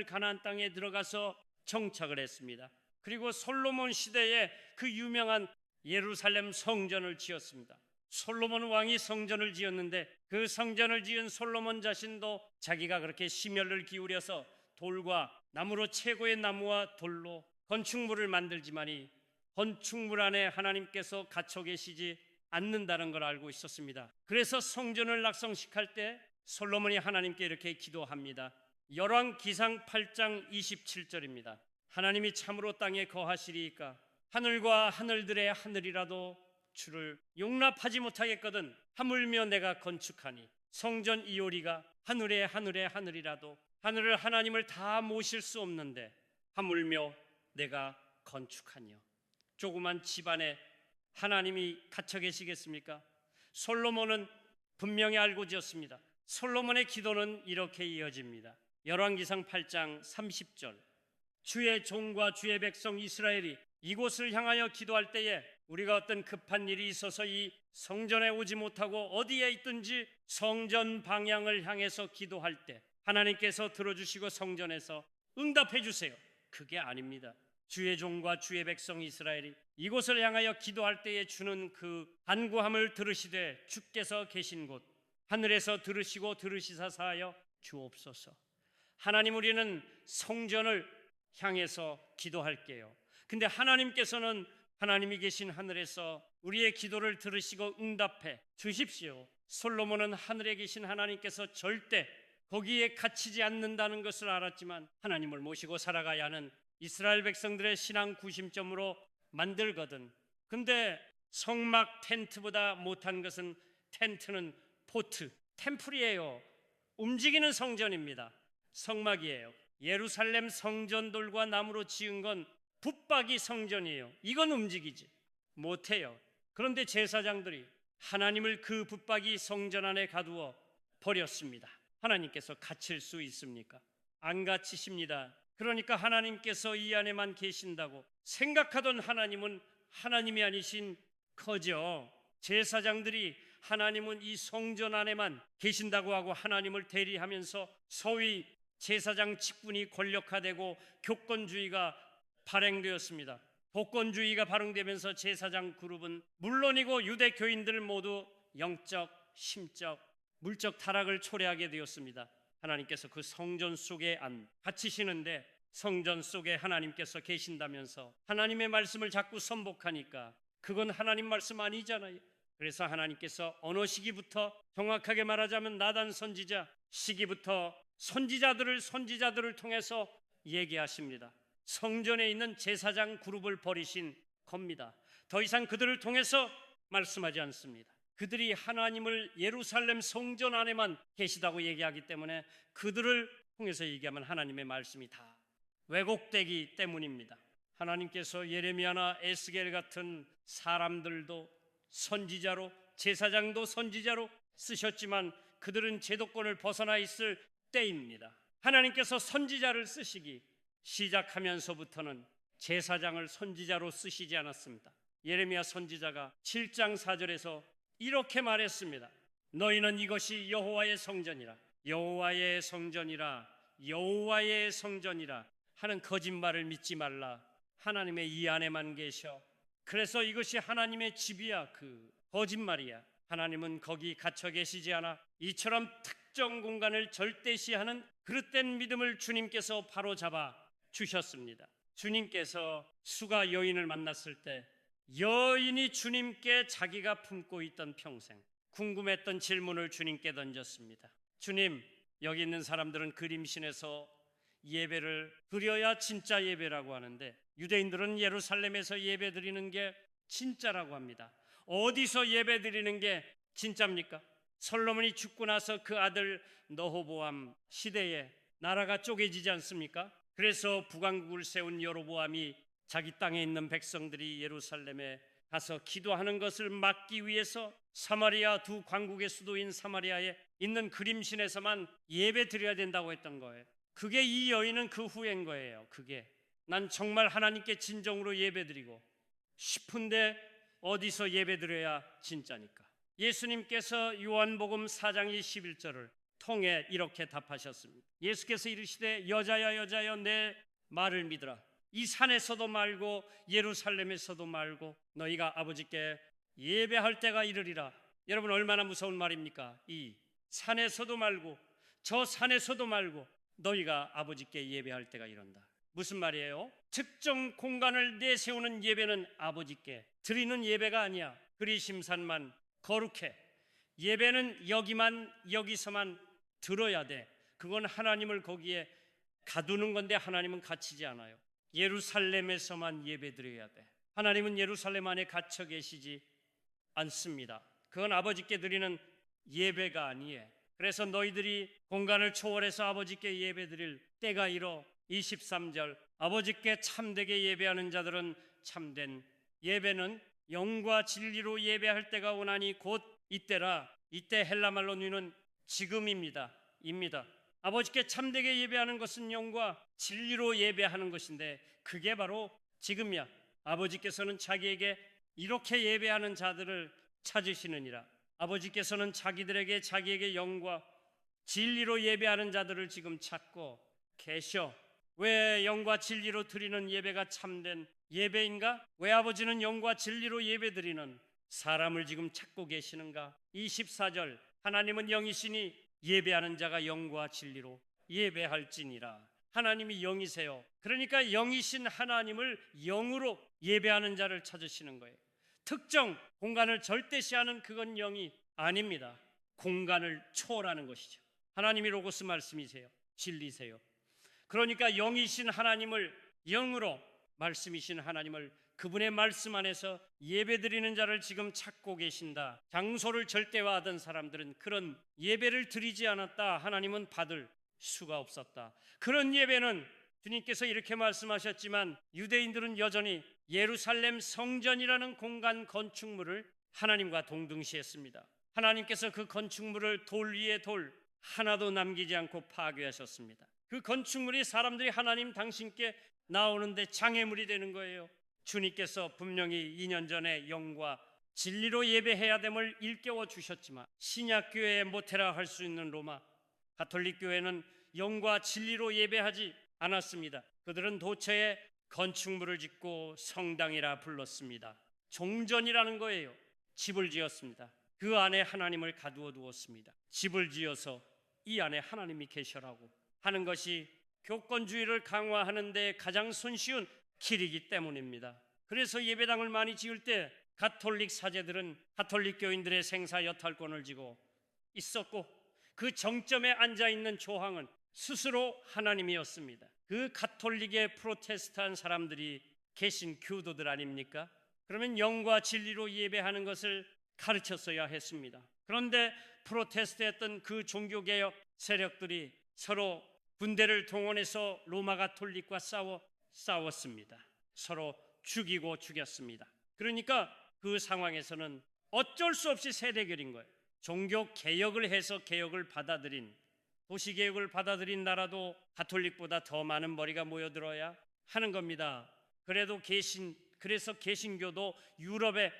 가나안 땅에 들어가서 정착을 했습니다. 그리고 솔로몬 시대에 그 유명한 예루살렘 성전을 지었습니다. 솔로몬 왕이 성전을 지었는데 그 성전을 지은 솔로몬 자신도 자기가 그렇게 심혈을 기울여서 돌과 나무로 최고의 나무와 돌로 건축물을 만들지만이 건축물 안에 하나님께서 갇혀 계시지 않는다는 걸 알고 있었습니다. 그래서 성전을 낙성식할 때 솔로몬이 하나님께 이렇게 기도합니다. 열왕기상 8장 27절입니다. 하나님이 참으로 땅에 거하시리이까 하늘과 하늘들의 하늘이라도 주를 용납하지 못하겠거든 하물며 내가 건축하니 성전 이오리가 하늘의 하늘이라도 하늘을 하나님을 다 모실 수 없는데 하물며 내가 건축하니요. 조그만 집안에 하나님이 갇혀 계시겠습니까? 솔로몬은 분명히 알고 지었습니다. 솔로몬의 기도는 이렇게 이어집니다. 열왕기상 8장 30절 주의 종과 주의 백성 이스라엘이 이곳을 향하여 기도할 때에 우리가 어떤 급한 일이 있어서 이 성전에 오지 못하고 어디에 있든지 성전 방향을 향해서 기도할 때 하나님께서 들어주시고 성전에서 응답해 주세요. 그게 아닙니다. 주의 종과 주의 백성 이스라엘이 이곳을 향하여 기도할 때에 주는 그 간구함을 들으시되 주께서 계신 곳 하늘에서 들으시고 들으시사 사하여 주옵소서. 하나님, 우리는 성전을 향해서 기도할게요. 근데 하나님께서는 하나님이 계신 하늘에서 우리의 기도를 들으시고 응답해 주십시오. 솔로몬은 하늘에 계신 하나님께서 절대 거기에 갇히지 않는다는 것을 알았지만 하나님을 모시고 살아가야 하는 이스라엘 백성들의 신앙 구심점으로 만들거든. 근데 성막 텐트보다 못한 것은 텐트는 포트, 템플이에요. 움직이는 성전입니다. 성막이에요. 예루살렘 성전돌과 나무로 지은 건 붙박이 성전이에요. 이건 움직이지 못해요. 그런데 제사장들이 하나님을 그 붙박이 성전 안에 가두어 버렸습니다. 하나님께서 갇힐 수 있습니까? 안 갇히십니다. 그러니까 하나님께서 이 안에만 계신다고 생각하던 하나님은 하나님이 아니신 거죠. 제사장들이 하나님은 이 성전 안에만 계신다고 하고 하나님을 대리하면서 소위 제사장 직분이 권력화되고 교권주의가 발행되었습니다. 복권주의가 발흥되면서 제사장 그룹은 물론이고 유대교인들 모두 영적, 심적, 물적 타락을 초래하게 되었습니다. 하나님께서 그 성전 속에 갇히시는데 성전 속에 하나님께서 계신다면서 하나님의 말씀을 자꾸 선복하니까 그건 하나님 말씀 아니잖아요. 그래서 하나님께서 어느 시기부터, 정확하게 말하자면 나단 선지자 시기부터 선지자들을 통해서 얘기하십니다. 성전에 있는 제사장 그룹을 버리신 겁니다. 더 이상 그들을 통해서 말씀하지 않습니다. 그들이 하나님을 예루살렘 성전 안에만 계시다고 얘기하기 때문에 그들을 통해서 얘기하면 하나님의 말씀이 다 왜곡되기 때문입니다. 하나님께서 예레미야나 에스겔 같은 사람들도 선지자로, 제사장도 선지자로 쓰셨지만 그들은 제도권을 벗어나 있을 때입니다. 하나님께서 선지자를 쓰시기 시작하면서부터는 제사장을 선지자로 쓰시지 않았습니다. 예레미야 선지자가 7장 4절에서 이렇게 말했습니다. 너희는 이것이 여호와의 성전이라, 여호와의 성전이라, 여호와의 성전이라 하는 거짓말을 믿지 말라. 하나님의 이 안에만 계셔. 그래서 이것이 하나님의 집이야. 그 거짓말이야. 하나님은 거기 갇혀 계시지 않아. 이처럼 특정 공간을 절대시하는 그릇된 믿음을 주님께서 바로 잡아 주셨습니다. 주님께서 수가 여인을 만났을 때 여인이 주님께 자기가 품고 있던 평생 궁금했던 질문을 주님께 던졌습니다. 주님, 여기 있는 사람들은 그림신에서 예배를 드려야 진짜 예배라고 하는데, 유대인들은 예루살렘에서 예배 드리는 게 진짜라고 합니다. 어디서 예배 드리는 게 진짜입니까? 솔로몬이 죽고 나서 그 아들 너호보암 시대에 나라가 쪼개지지 않습니까? 그래서 북왕국을 세운 여로보암이 자기 땅에 있는 백성들이 예루살렘에 가서 기도하는 것을 막기 위해서 사마리아, 두 광국의 수도인 사마리아에 있는 그림신에서만 예배 드려야 된다고 했던 거예요. 그게 이 여인은 그 후인 거예요. 그게 난 정말 하나님께 진정으로 예배 드리고 싶은데 어디서 예배 드려야 진짜니까. 예수님께서 요한복음 4장 21절을 통해 이렇게 답하셨습니다. 예수께서 이르시되 여자야 여자여 내 말을 믿으라. 이 산에서도 말고 예루살렘에서도 말고 너희가 아버지께 예배할 때가 이르리라. 여러분, 얼마나 무서운 말입니까? 이 산에서도 말고 저 산에서도 말고 너희가 아버지께 예배할 때가 이른다. 무슨 말이에요? 특정 공간을 내세우는 예배는 아버지께 드리는 예배가 아니야. 그리심산만 거룩해. 예배는 여기서만 들어야 돼. 그건 하나님을 거기에 가두는 건데 하나님은 갇히지 않아요. 예루살렘에서만 예배 드려야 돼. 하나님은 예루살렘 안에 갇혀 계시지 않습니다. 그건 아버지께 드리는 예배가 아니에요. 그래서 너희들이 공간을 초월해서 아버지께 예배 드릴 때가 이러. 23절 아버지께 참되게 예배하는 자들은 참된 예배는 영과 진리로 예배할 때가 오나니 곧 이때라. 이때 헬라말로 누이는 지금입니다. 아버지께 참되게 예배하는 것은 영과 진리로 예배하는 것인데 그게 바로 지금이야. 아버지께서는 자기에게 이렇게 예배하는 자들을 찾으시느니라. 아버지께서는 자기에게 영과 진리로 예배하는 자들을 지금 찾고 계셔. 왜 영과 진리로 드리는 예배가 참된 예배인가? 왜 아버지는 영과 진리로 예배드리는 사람을 지금 찾고 계시는가? 24절 하나님은 영이시니 예배하는 자가 영과 진리로 예배할지니라. 하나님이 영이세요. 그러니까 영이신 하나님을 영으로 예배하는 자를 찾으시는 거예요. 특정 공간을 절대시하는 그건 영이 아닙니다. 공간을 초월하는 것이죠. 하나님이 로고스 말씀이세요. 진리세요. 그러니까 영이신 하나님을 영으로, 말씀이신 하나님을 그분의 말씀 안에서 예배드리는 자를 지금 찾고 계신다. 장소를 절대화하던 사람들은 그런 예배를 드리지 않았다. 하나님은 받을 수가 없었다. 그런 예배는 주님께서 이렇게 말씀하셨지만 유대인들은 여전히 예루살렘 성전이라는 공간 건축물을 하나님과 동등시했습니다. 하나님께서 그 건축물을 돌 위에 돌 하나도 남기지 않고 파괴하셨습니다. 그 건축물이 사람들이 하나님 당신께 나오는데 장애물이 되는 거예요. 주님께서 분명히 2년 전에 영과 진리로 예배해야 됨을 일깨워 주셨지만 신약교회의 모태라 할 수 있는 로마 가톨릭 교회는 영과 진리로 예배하지 않았습니다. 그들은 도처에 건축물을 짓고 성당이라 불렀습니다. 종전이라는 거예요. 집을 지었습니다. 그 안에 하나님을 가두어 두었습니다. 집을 지어서 이 안에 하나님이 계셔라고 하는 것이 교권주의를 강화하는 데 가장 손쉬운 길이기 때문입니다. 그래서 예배당을 많이 지을 때 가톨릭 사제들은 가톨릭 교인들의 생사 여탈권을 쥐고 있었고 그 정점에 앉아있는 조항은 스스로 하나님이었습니다. 그 가톨릭의 프로테스탄 사람들이 계신 교도들 아닙니까? 그러면 영과 진리로 예배하는 것을 가르쳤어야 했습니다. 그런데 프로테스트했던 그 종교개혁 세력들이 서로 군대를 동원해서 로마 가톨릭과 싸웠습니다. 서로 죽이고 죽였습니다. 그러니까 그 상황에서는 어쩔 수 없이 세대결인 거예요. 종교 개혁을 해서 개혁을 받아들인, 도시개혁을 받아들인 나라도 가톨릭보다 더 많은 머리가 모여들어야 하는 겁니다. 그래서 개신교도 유럽에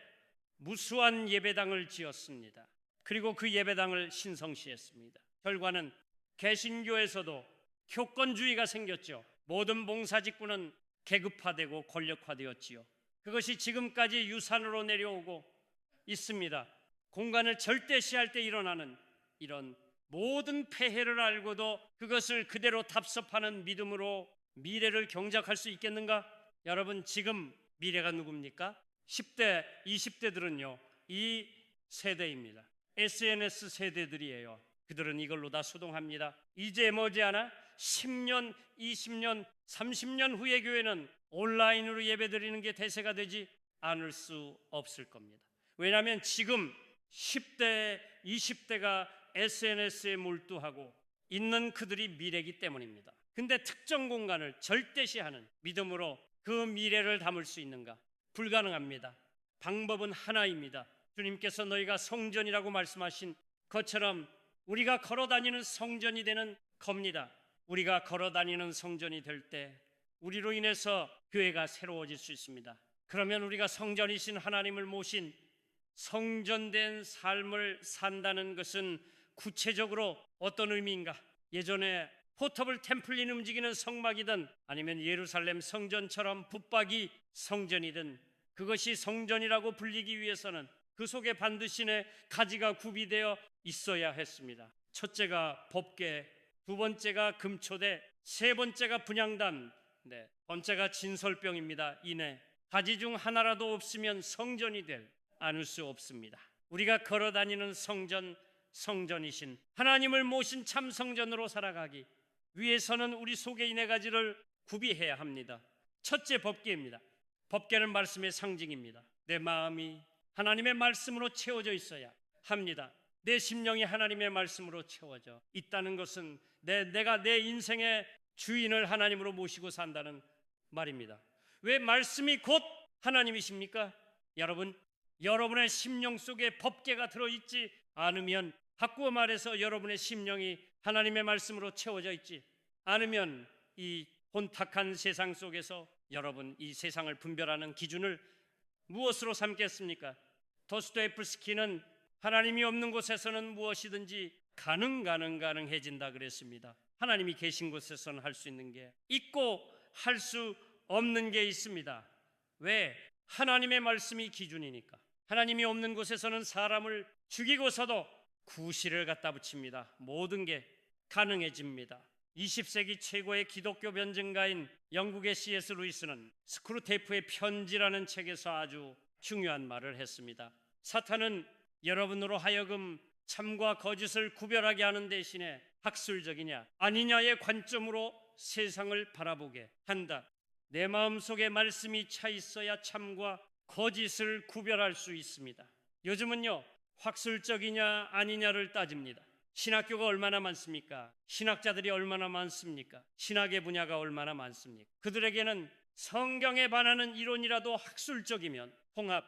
무수한 예배당을 지었습니다. 그리고 그 예배당을 신성시했습니다. 결과는 개신교에서도 교권주의가 생겼죠. 모든 봉사직분은 계급화되고 권력화되었지요. 그것이 지금까지 유산으로 내려오고 있습니다. 공간을 절대시할 때 일어나는 이런 모든 폐해를 알고도 그것을 그대로 답습하는 믿음으로 미래를 경작할 수 있겠는가? 여러분, 지금 미래가 누굽니까? 10대, 20대들은요 이 세대입니다. SNS 세대들이에요. 그들은 이걸로 다 수동합니다. 이제 머지않아 10년, 20년, 30년 후의 교회는 온라인으로 예배드리는 게 대세가 되지 않을 수 없을 겁니다. 왜냐하면 지금 10대, 20대가 SNS에 몰두하고 있는 그들이 미래이기 때문입니다. 근데 특정 공간을 절대시하는 믿음으로 그 미래를 담을 수 있는가? 불가능합니다. 방법은 하나입니다. 주님께서 너희가 성전이라고 말씀하신 것처럼 우리가 걸어다니는 성전이 되는 겁니다. 우리가 걸어다니는 성전이 될 때 우리로 인해서 교회가 새로워질 수 있습니다. 그러면 우리가 성전이신 하나님을 모신 성전된 삶을 산다는 것은 구체적으로 어떤 의미인가? 예전에 포터블 템플린 움직이는 성막이든 아니면 예루살렘 성전처럼 붙박이 성전이든 그것이 성전이라고 불리기 위해서는 그 속에 반드시 내 가지가 구비되어 있어야 했습니다. 첫째가 법궤, 두 번째가 금초대, 세 번째가 분향단, 네, 번째가 진설병입니다. 이내 가지 중 하나라도 없으면 성전이 될 않을 수 없습니다. 우리가 걸어다니는 성전, 성전이신 하나님을 모신 참 성전으로 살아가기 위해서는 우리 속에 이 네 가지를 구비해야 합니다. 첫째, 법궤입니다. 법궤는 말씀의 상징입니다. 내 마음이 하나님의 말씀으로 채워져 있어야 합니다. 내 심령이 하나님의 말씀으로 채워져 있다는 것은 내가 내 인생의 주인을 하나님으로 모시고 산다는 말입니다. 왜 말씀이 곧 하나님이십니까? 여러분의 심령 속에 법궤가 들어있지 않으면, 바꾸어 말해서 여러분의 심령이 하나님의 말씀으로 채워져 있지 않으면 이 혼탁한 세상 속에서 여러분 이 세상을 분별하는 기준을 무엇으로 삼겠습니까? 도스토옙스키는 하나님이 없는 곳에서는 무엇이든지 가능해진다 그랬습니다. 하나님이 계신 곳에서는 할 수 있는 게 있고 할 수 없는 게 있습니다. 왜? 하나님의 말씀이 기준이니까. 하나님이 없는 곳에서는 사람을 죽이고서도 구실을 갖다 붙입니다. 모든 게 가능해집니다. 20세기 최고의 기독교 변증가인 영국의 C.S. 루이스는 스크루테이프의 편지라는 책에서 아주 중요한 말을 했습니다. 사탄은 여러분으로 하여금 참과 거짓을 구별하게 하는 대신에 학술적이냐 아니냐의 관점으로 세상을 바라보게 한다. 내 마음속에 말씀이 차 있어야 참과 거짓을 구별할 수 있습니다. 요즘은요, 학술적이냐 아니냐를 따집니다. 신학교가 얼마나 많습니까? 신학자들이 얼마나 많습니까? 신학의 분야가 얼마나 많습니까? 그들에게는 성경에 반하는 이론이라도 학술적이면 통합,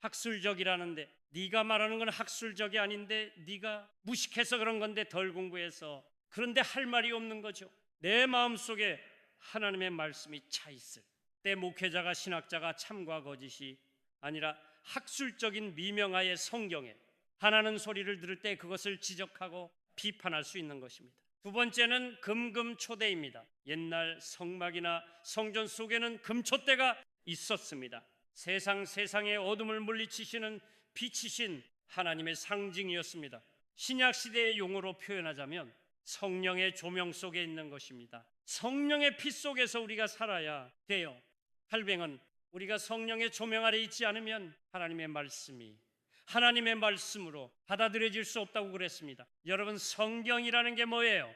학술적이라는데 네가 말하는 건 학술적이 아닌데 네가 무식해서 그런 건데 덜 공부해서 그런데 할 말이 없는 거죠. 내 마음속에 하나님의 말씀이 차 있을 때 목회자가 신학자가 참과 거짓이 아니라 학술적인 미명하에 성경에 하나는 소리를 들을 때 그것을 지적하고 비판할 수 있는 것입니다. 두 번째는 금금초대입니다. 옛날 성막이나 성전 속에는 금초대가 있었습니다. 세상의 어둠을 물리치시는 빛이신 하나님의 상징이었습니다. 신약시대의 용어로 표현하자면 성령의 조명 속에 있는 것입니다. 성령의 빛 속에서 우리가 살아야 돼요. 할뱅은 우리가 성령의 조명 아래 있지 않으면 하나님의 말씀이 하나님의 말씀으로 받아들여질 수 없다고 그랬습니다. 여러분, 성경이라는 게 뭐예요?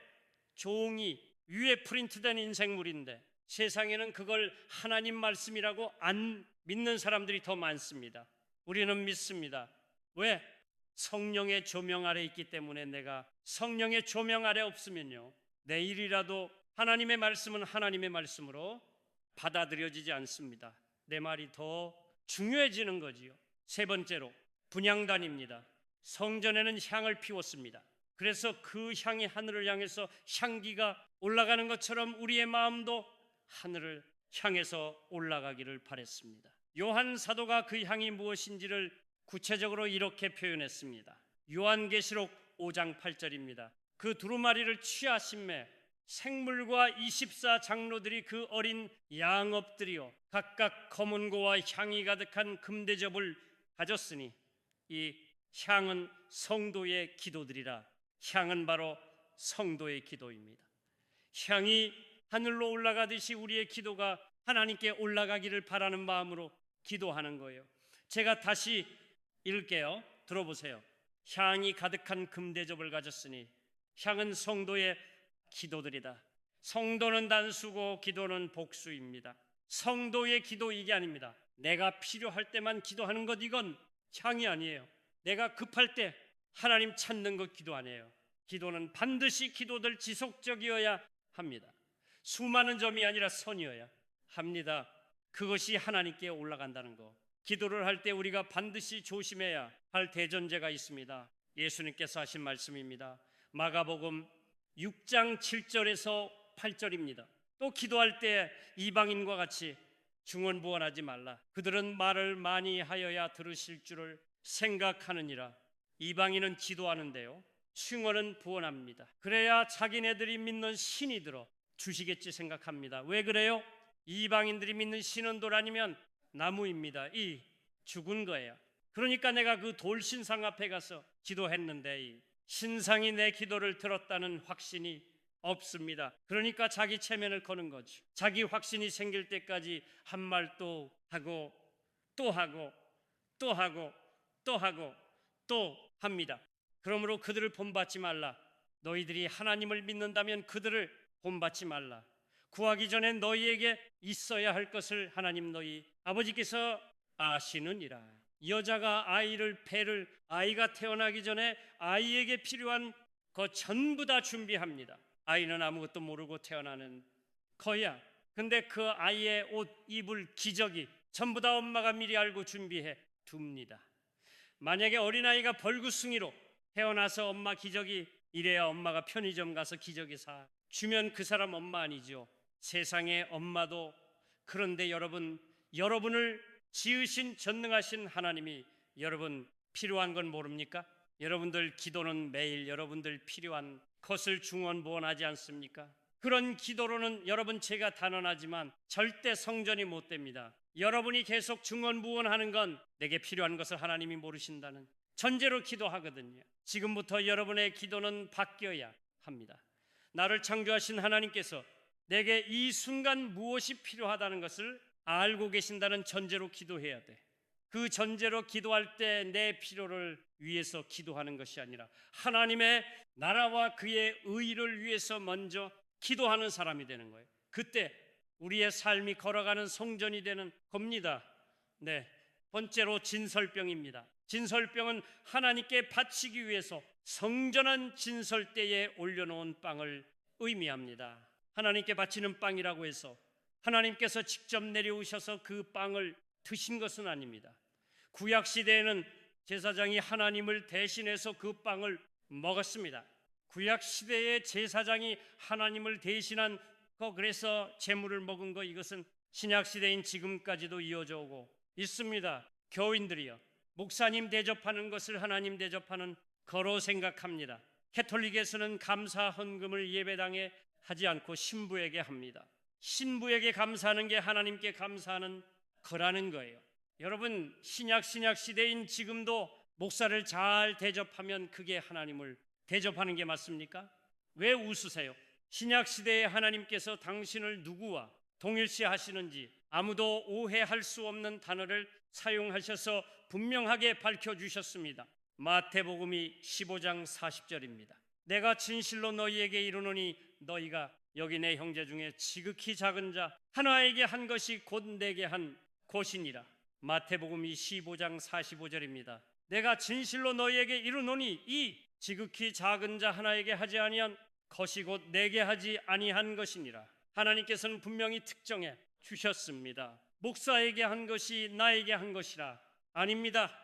종이 위에 프린트된 인생물인데 세상에는 그걸 하나님 말씀이라고 안 믿는 사람들이 더 많습니다. 우리는 믿습니다. 왜? 성령의 조명 아래 있기 때문에. 내가 성령의 조명 아래 없으면요, 내일이라도 하나님의 말씀은 하나님의 말씀으로 받아들여지지 않습니다. 내 말이 더 중요해지는 거지요. 세 번째로 분향단입니다. 성전에는 향을 피웠습니다. 그래서 그 향이 하늘을 향해서 향기가 올라가는 것처럼 우리의 마음도 하늘을 향해서 올라가기를 바랬습니다. 요한 사도가 그 향이 무엇인지를 구체적으로 이렇게 표현했습니다. 요한계시록 5장 8절입니다. 그 두루마리를 취하심에 생물과 24장로들이 그 어린 양업들이요 각각 검은 고와 향이 가득한 금대접을 가졌으니 이 향은 성도의 기도들이라. 향은 바로 성도의 기도입니다. 향이 하늘로 올라가듯이 우리의 기도가 하나님께 올라가기를 바라는 마음으로 기도하는 거예요. 제가 다시 읽을게요. 들어보세요. 향이 가득한 금대접을 가졌으니 향은 성도의 기도들이다. 성도는 단수고 기도는 복수입니다. 성도의 기도 이게 아닙니다. 내가 필요할 때만 기도하는 것, 이건 향이 아니에요. 내가 급할 때 하나님 찾는 것 기도 아니에요. 기도는 반드시 기도들 지속적이어야 합니다. 수많은 점이 아니라 선이어야 합니다. 그것이 하나님께 올라간다는 거. 기도를 할 때 우리가 반드시 조심해야 할 대전제가 있습니다. 예수님께서 하신 말씀입니다. 마가복음 6장 7절에서 8절입니다. 또 기도할 때 이방인과 같이 중언부언하지 말라. 그들은 말을 많이 하여야 들으실 줄을 생각하느니라. 이방인은 기도하는데요, 충언은 부언합니다. 그래야 자기네들이 믿는 신이 들어 주시겠지 생각합니다. 왜 그래요? 이방인들이 믿는 신은 돌 아니면 나무입니다. 이 죽은 거예요. 그러니까 내가 그 돌신상 앞에 가서 기도했는데 이 신상이 내 기도를 들었다는 확신이 없습니다. 그러니까 자기 체면을 거는 거죠. 자기 확신이 생길 때까지 한 말 또 하고 또 하고 또 하고 또 하고 또 합니다. 그러므로 그들을 본받지 말라. 너희들이 하나님을 믿는다면 그들을 본받지 말라. 구하기 전에 너희에게 있어야 할 것을 하나님 너희 아버지께서 아시느니라. 여자가 배를 아이가 태어나기 전에 아이에게 필요한 것 전부 다 준비합니다. 아이는 아무것도 모르고 태어나는 거야. 근데 그 아이의 옷 입을 기저귀 전부 다 엄마가 미리 알고 준비해 둡니다. 만약에 어린아이가 벌구숭이로 태어나서 엄마 기저귀 이래야 엄마가 편의점 가서 기저귀 사 주면 그 사람 엄마 아니죠. 세상의 엄마도. 그런데 여러분을 지으신 전능하신 하나님이 여러분 필요한 건 모릅니까? 여러분들 기도는 매일 여러분들 필요한 것을 중언부언하지 않습니까? 그런 기도로는 여러분 제가 단언하지만 절대 성전이 못 됩니다. 여러분이 계속 중언부언하는 건 내게 필요한 것을 하나님이 모르신다는 전제로 기도하거든요. 지금부터 여러분의 기도는 바뀌어야 합니다. 나를 창조하신 하나님께서 내게 이 순간 무엇이 필요하다는 것을 알고 계신다는 전제로 기도해야 돼. 그 전제로 기도할 때 내 필요를 위해서 기도하는 것이 아니라 하나님의 나라와 그의 의를 위해서 먼저 기도하는 사람이 되는 거예요. 그때 우리의 삶이 걸어가는 성전이 되는 겁니다. 네, 번째로 진설병입니다. 진설병은 하나님께 바치기 위해서 성전한 진설대에 올려놓은 빵을 의미합니다. 하나님께 바치는 빵이라고 해서 하나님께서 직접 내려오셔서 그 빵을 드신 것은 아닙니다. 구약 시대에는 제사장이 하나님을 대신해서 그 빵을 먹었습니다. 구약 시대의 제사장이 하나님을 대신한 거, 그래서 제물을 먹은 거, 이것은 신약 시대인 지금까지도 이어져 오고 있습니다. 교인들이요, 목사님 대접하는 것을 하나님 대접하는 거로 생각합니다. 캐톨릭에서는 감사 헌금을 예배당에 하지 않고 신부에게 합니다. 신부에게 감사하는 게 하나님께 감사하는 거라는 거예요. 여러분, 신약 시대인 지금도 목사를 잘 대접하면 그게 하나님을 대접하는 게 맞습니까? 왜 웃으세요? 신약 시대에 하나님께서 당신을 누구와 동일시 하시는지 아무도 오해할 수 없는 단어를 사용하셔서 분명하게 밝혀주셨습니다. 마태복음이 15장 40절입니다. 내가 진실로 너희에게 이르노니 너희가 여기 내 형제 중에 지극히 작은 자 하나에게 한 것이 곧 내게 한 것이니라. 마태복음이 15장 45절입니다. 내가 진실로 너희에게 이르노니 이 지극히 작은 자 하나에게 하지 아니한 것이 곧 내게 하지 아니한 것이니라. 하나님께서는 분명히 특정해 주셨습니다. 목사에게 한 것이 나에게 한 것이라. 아닙니다.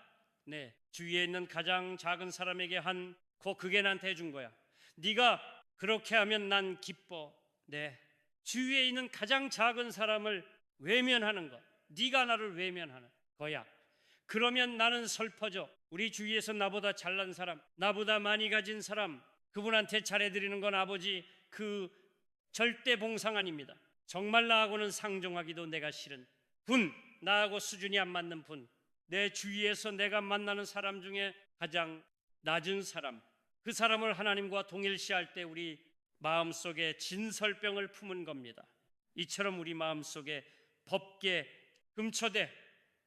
네, 주위에 있는 가장 작은 사람에게 한 거, 그게 나한테 해준 거야. 네가 그렇게 하면 난 기뻐. 네, 주위에 있는 가장 작은 사람을 외면하는 것, 네가 나를 외면하는 거야. 그러면 나는 슬퍼져. 우리 주위에서 나보다 잘난 사람, 나보다 많이 가진 사람, 그분한테 잘해드리는 건 아버지 그 절대 봉상 아닙니다. 정말 나하고는 상종하기도 내가 싫은 분, 나하고 수준이 안 맞는 분, 내 주위에서 내가 만나는 사람 중에 가장 낮은 사람, 그 사람을 하나님과 동일시할 때 우리 마음속에 진설병을 품은 겁니다. 이처럼 우리 마음속에 법계, 금초대,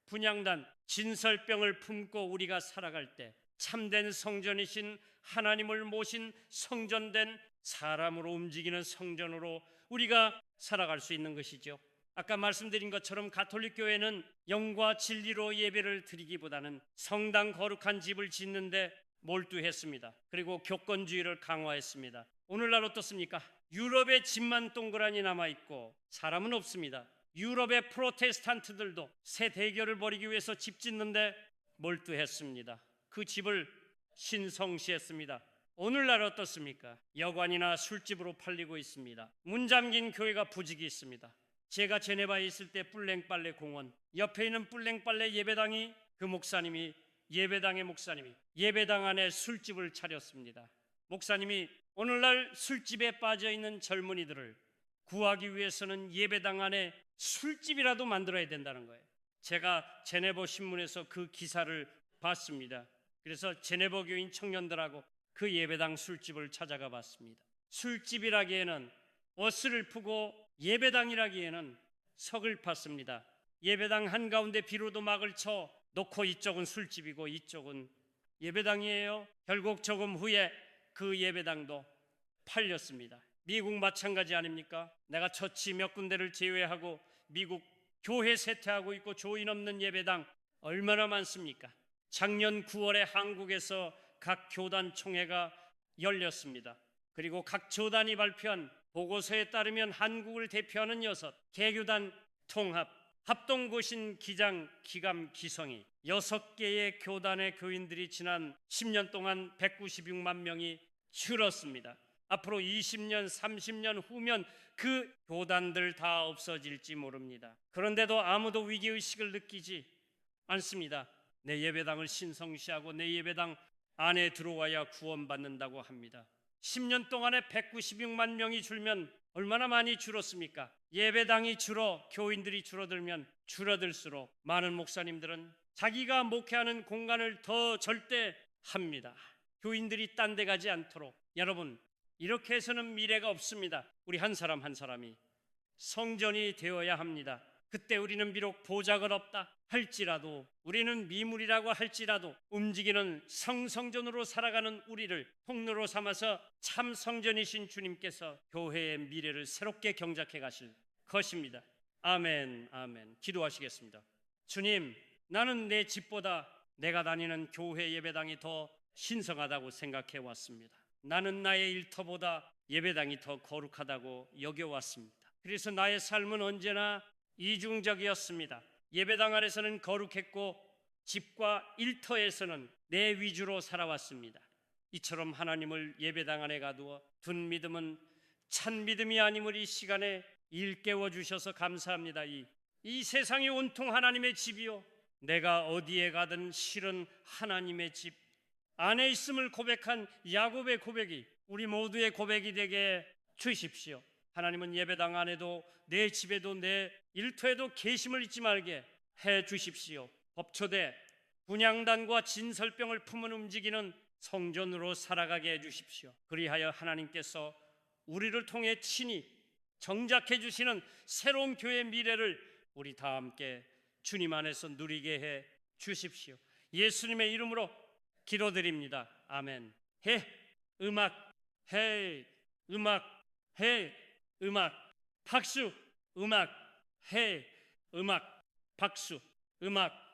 분향단, 진설병을 품고 우리가 살아갈 때 참된 성전이신 하나님을 모신 성전된 사람으로 움직이는 성전으로 우리가 살아갈 수 있는 것이죠. 아까 말씀드린 것처럼 가톨릭 교회는 영과 진리로 예배를 드리기보다는 성당 거룩한 집을 짓는데 몰두했습니다. 그리고 교권주의를 강화했습니다. 오늘날 어떻습니까? 유럽의 집만 동그라니 남아있고 사람은 없습니다. 유럽의 프로테스탄트들도 새 대결을 벌이기 위해서 집 짓는데 몰두했습니다. 그 집을 신성시했습니다. 오늘날 어떻습니까? 여관이나 술집으로 팔리고 있습니다. 문 잠긴 교회가 부직이 있습니다. 제가 제네바에 있을 때 뿔랭빨레 공원 옆에 있는 뿔랭빨레 예배당이 그 목사님이 예배당의 목사님이 예배당 안에 술집을 차렸습니다. 목사님이 오늘날 술집에 빠져있는 젊은이들을 구하기 위해서는 예배당 안에 술집이라도 만들어야 된다는 거예요. 제가 제네버 신문에서 그 기사를 봤습니다. 그래서 제네버 교인 청년들하고 그 예배당 술집을 찾아가 봤습니다. 술집이라기에는 옷을 푸고 예배당이라기에는 석을 팠습니다. 예배당 한가운데 비로도 막을 쳐 놓고 이쪽은 술집이고 이쪽은 예배당이에요. 결국 조금 후에 그 예배당도 팔렸습니다. 미국 마찬가지 아닙니까? 내가 처치 몇 군데를 제외하고 미국 교회 세퇴하고 있고 조인 없는 예배당 얼마나 많습니까? 작년 9월에 한국에서 각 교단 총회가 열렸습니다. 그리고 각 교단이 발표한 보고서에 따르면 한국을 대표하는 6 개교단 통합 합동고신 기장 기감 기성이 6개의 교단의 교인들이 지난 10년 동안 196만 명이 줄었습니다. 앞으로 20년, 30년 후면 그 교단들 다 없어질지 모릅니다. 그런데도 아무도 위기의식을 느끼지 않습니다. 내 예배당을 신성시하고 내 예배당 안에 들어와야 구원받는다고 합니다. 10년 동안에 196만 명이 줄면 얼마나 많이 줄었습니까? 예배당이 줄어 교인들이 줄어들면 줄어들수록 많은 목사님들은 자기가 목회하는 공간을 더 절대합니다. 교인들이 딴 데 가지 않도록. 여러분, 이렇게 해서는 미래가 없습니다. 우리 한 사람 한 사람이 성전이 되어야 합니다. 그때 우리는 비록 보잘것 없다 할지라도, 우리는 미물이라고 할지라도 움직이는 성전으로 살아가는 우리를 통로로 삼아서 참 성전이신 주님께서 교회의 미래를 새롭게 경작해 가실 것입니다. 아멘, 아멘. 기도하시겠습니다. 주님, 나는 내 집보다 내가 다니는 교회 예배당이 더 신성하다고 생각해 왔습니다. 나는 나의 일터보다 예배당이 더 거룩하다고 여겨왔습니다. 그래서 나의 삶은 언제나 이중적이었습니다. 예배당 안에서는 거룩했고 집과 일터에서는 내 위주로 살아왔습니다. 이처럼 하나님을 예배당 안에 가두어 둔 믿음은 참 믿음이 아님을 이 시간에 일깨워 주셔서 감사합니다. 이 세상이 온통 하나님의 집이요, 내가 어디에 가든 실은 하나님의 집 안에 있음을 고백한 야곱의 고백이 우리 모두의 고백이 되게 주십시오. 하나님은 예배당 안에도 내 집에도 내 일터에도 계심을 잊지 말게 해 주십시오. 법초대 분향단과 진설병을 품은 움직이는 성전으로 살아가게 해 주십시오. 그리하여 하나님께서 우리를 통해 친히 정작해 주시는 새로운 교회의 미래를 우리 다 함께 주님 안에서 누리게 해 주십시오. 예수님의 이름으로 기도드립니다. 아멘. 해 음악, 해 음악, 해 음악, 박수, 음악, 해 음악, 박수, 음악.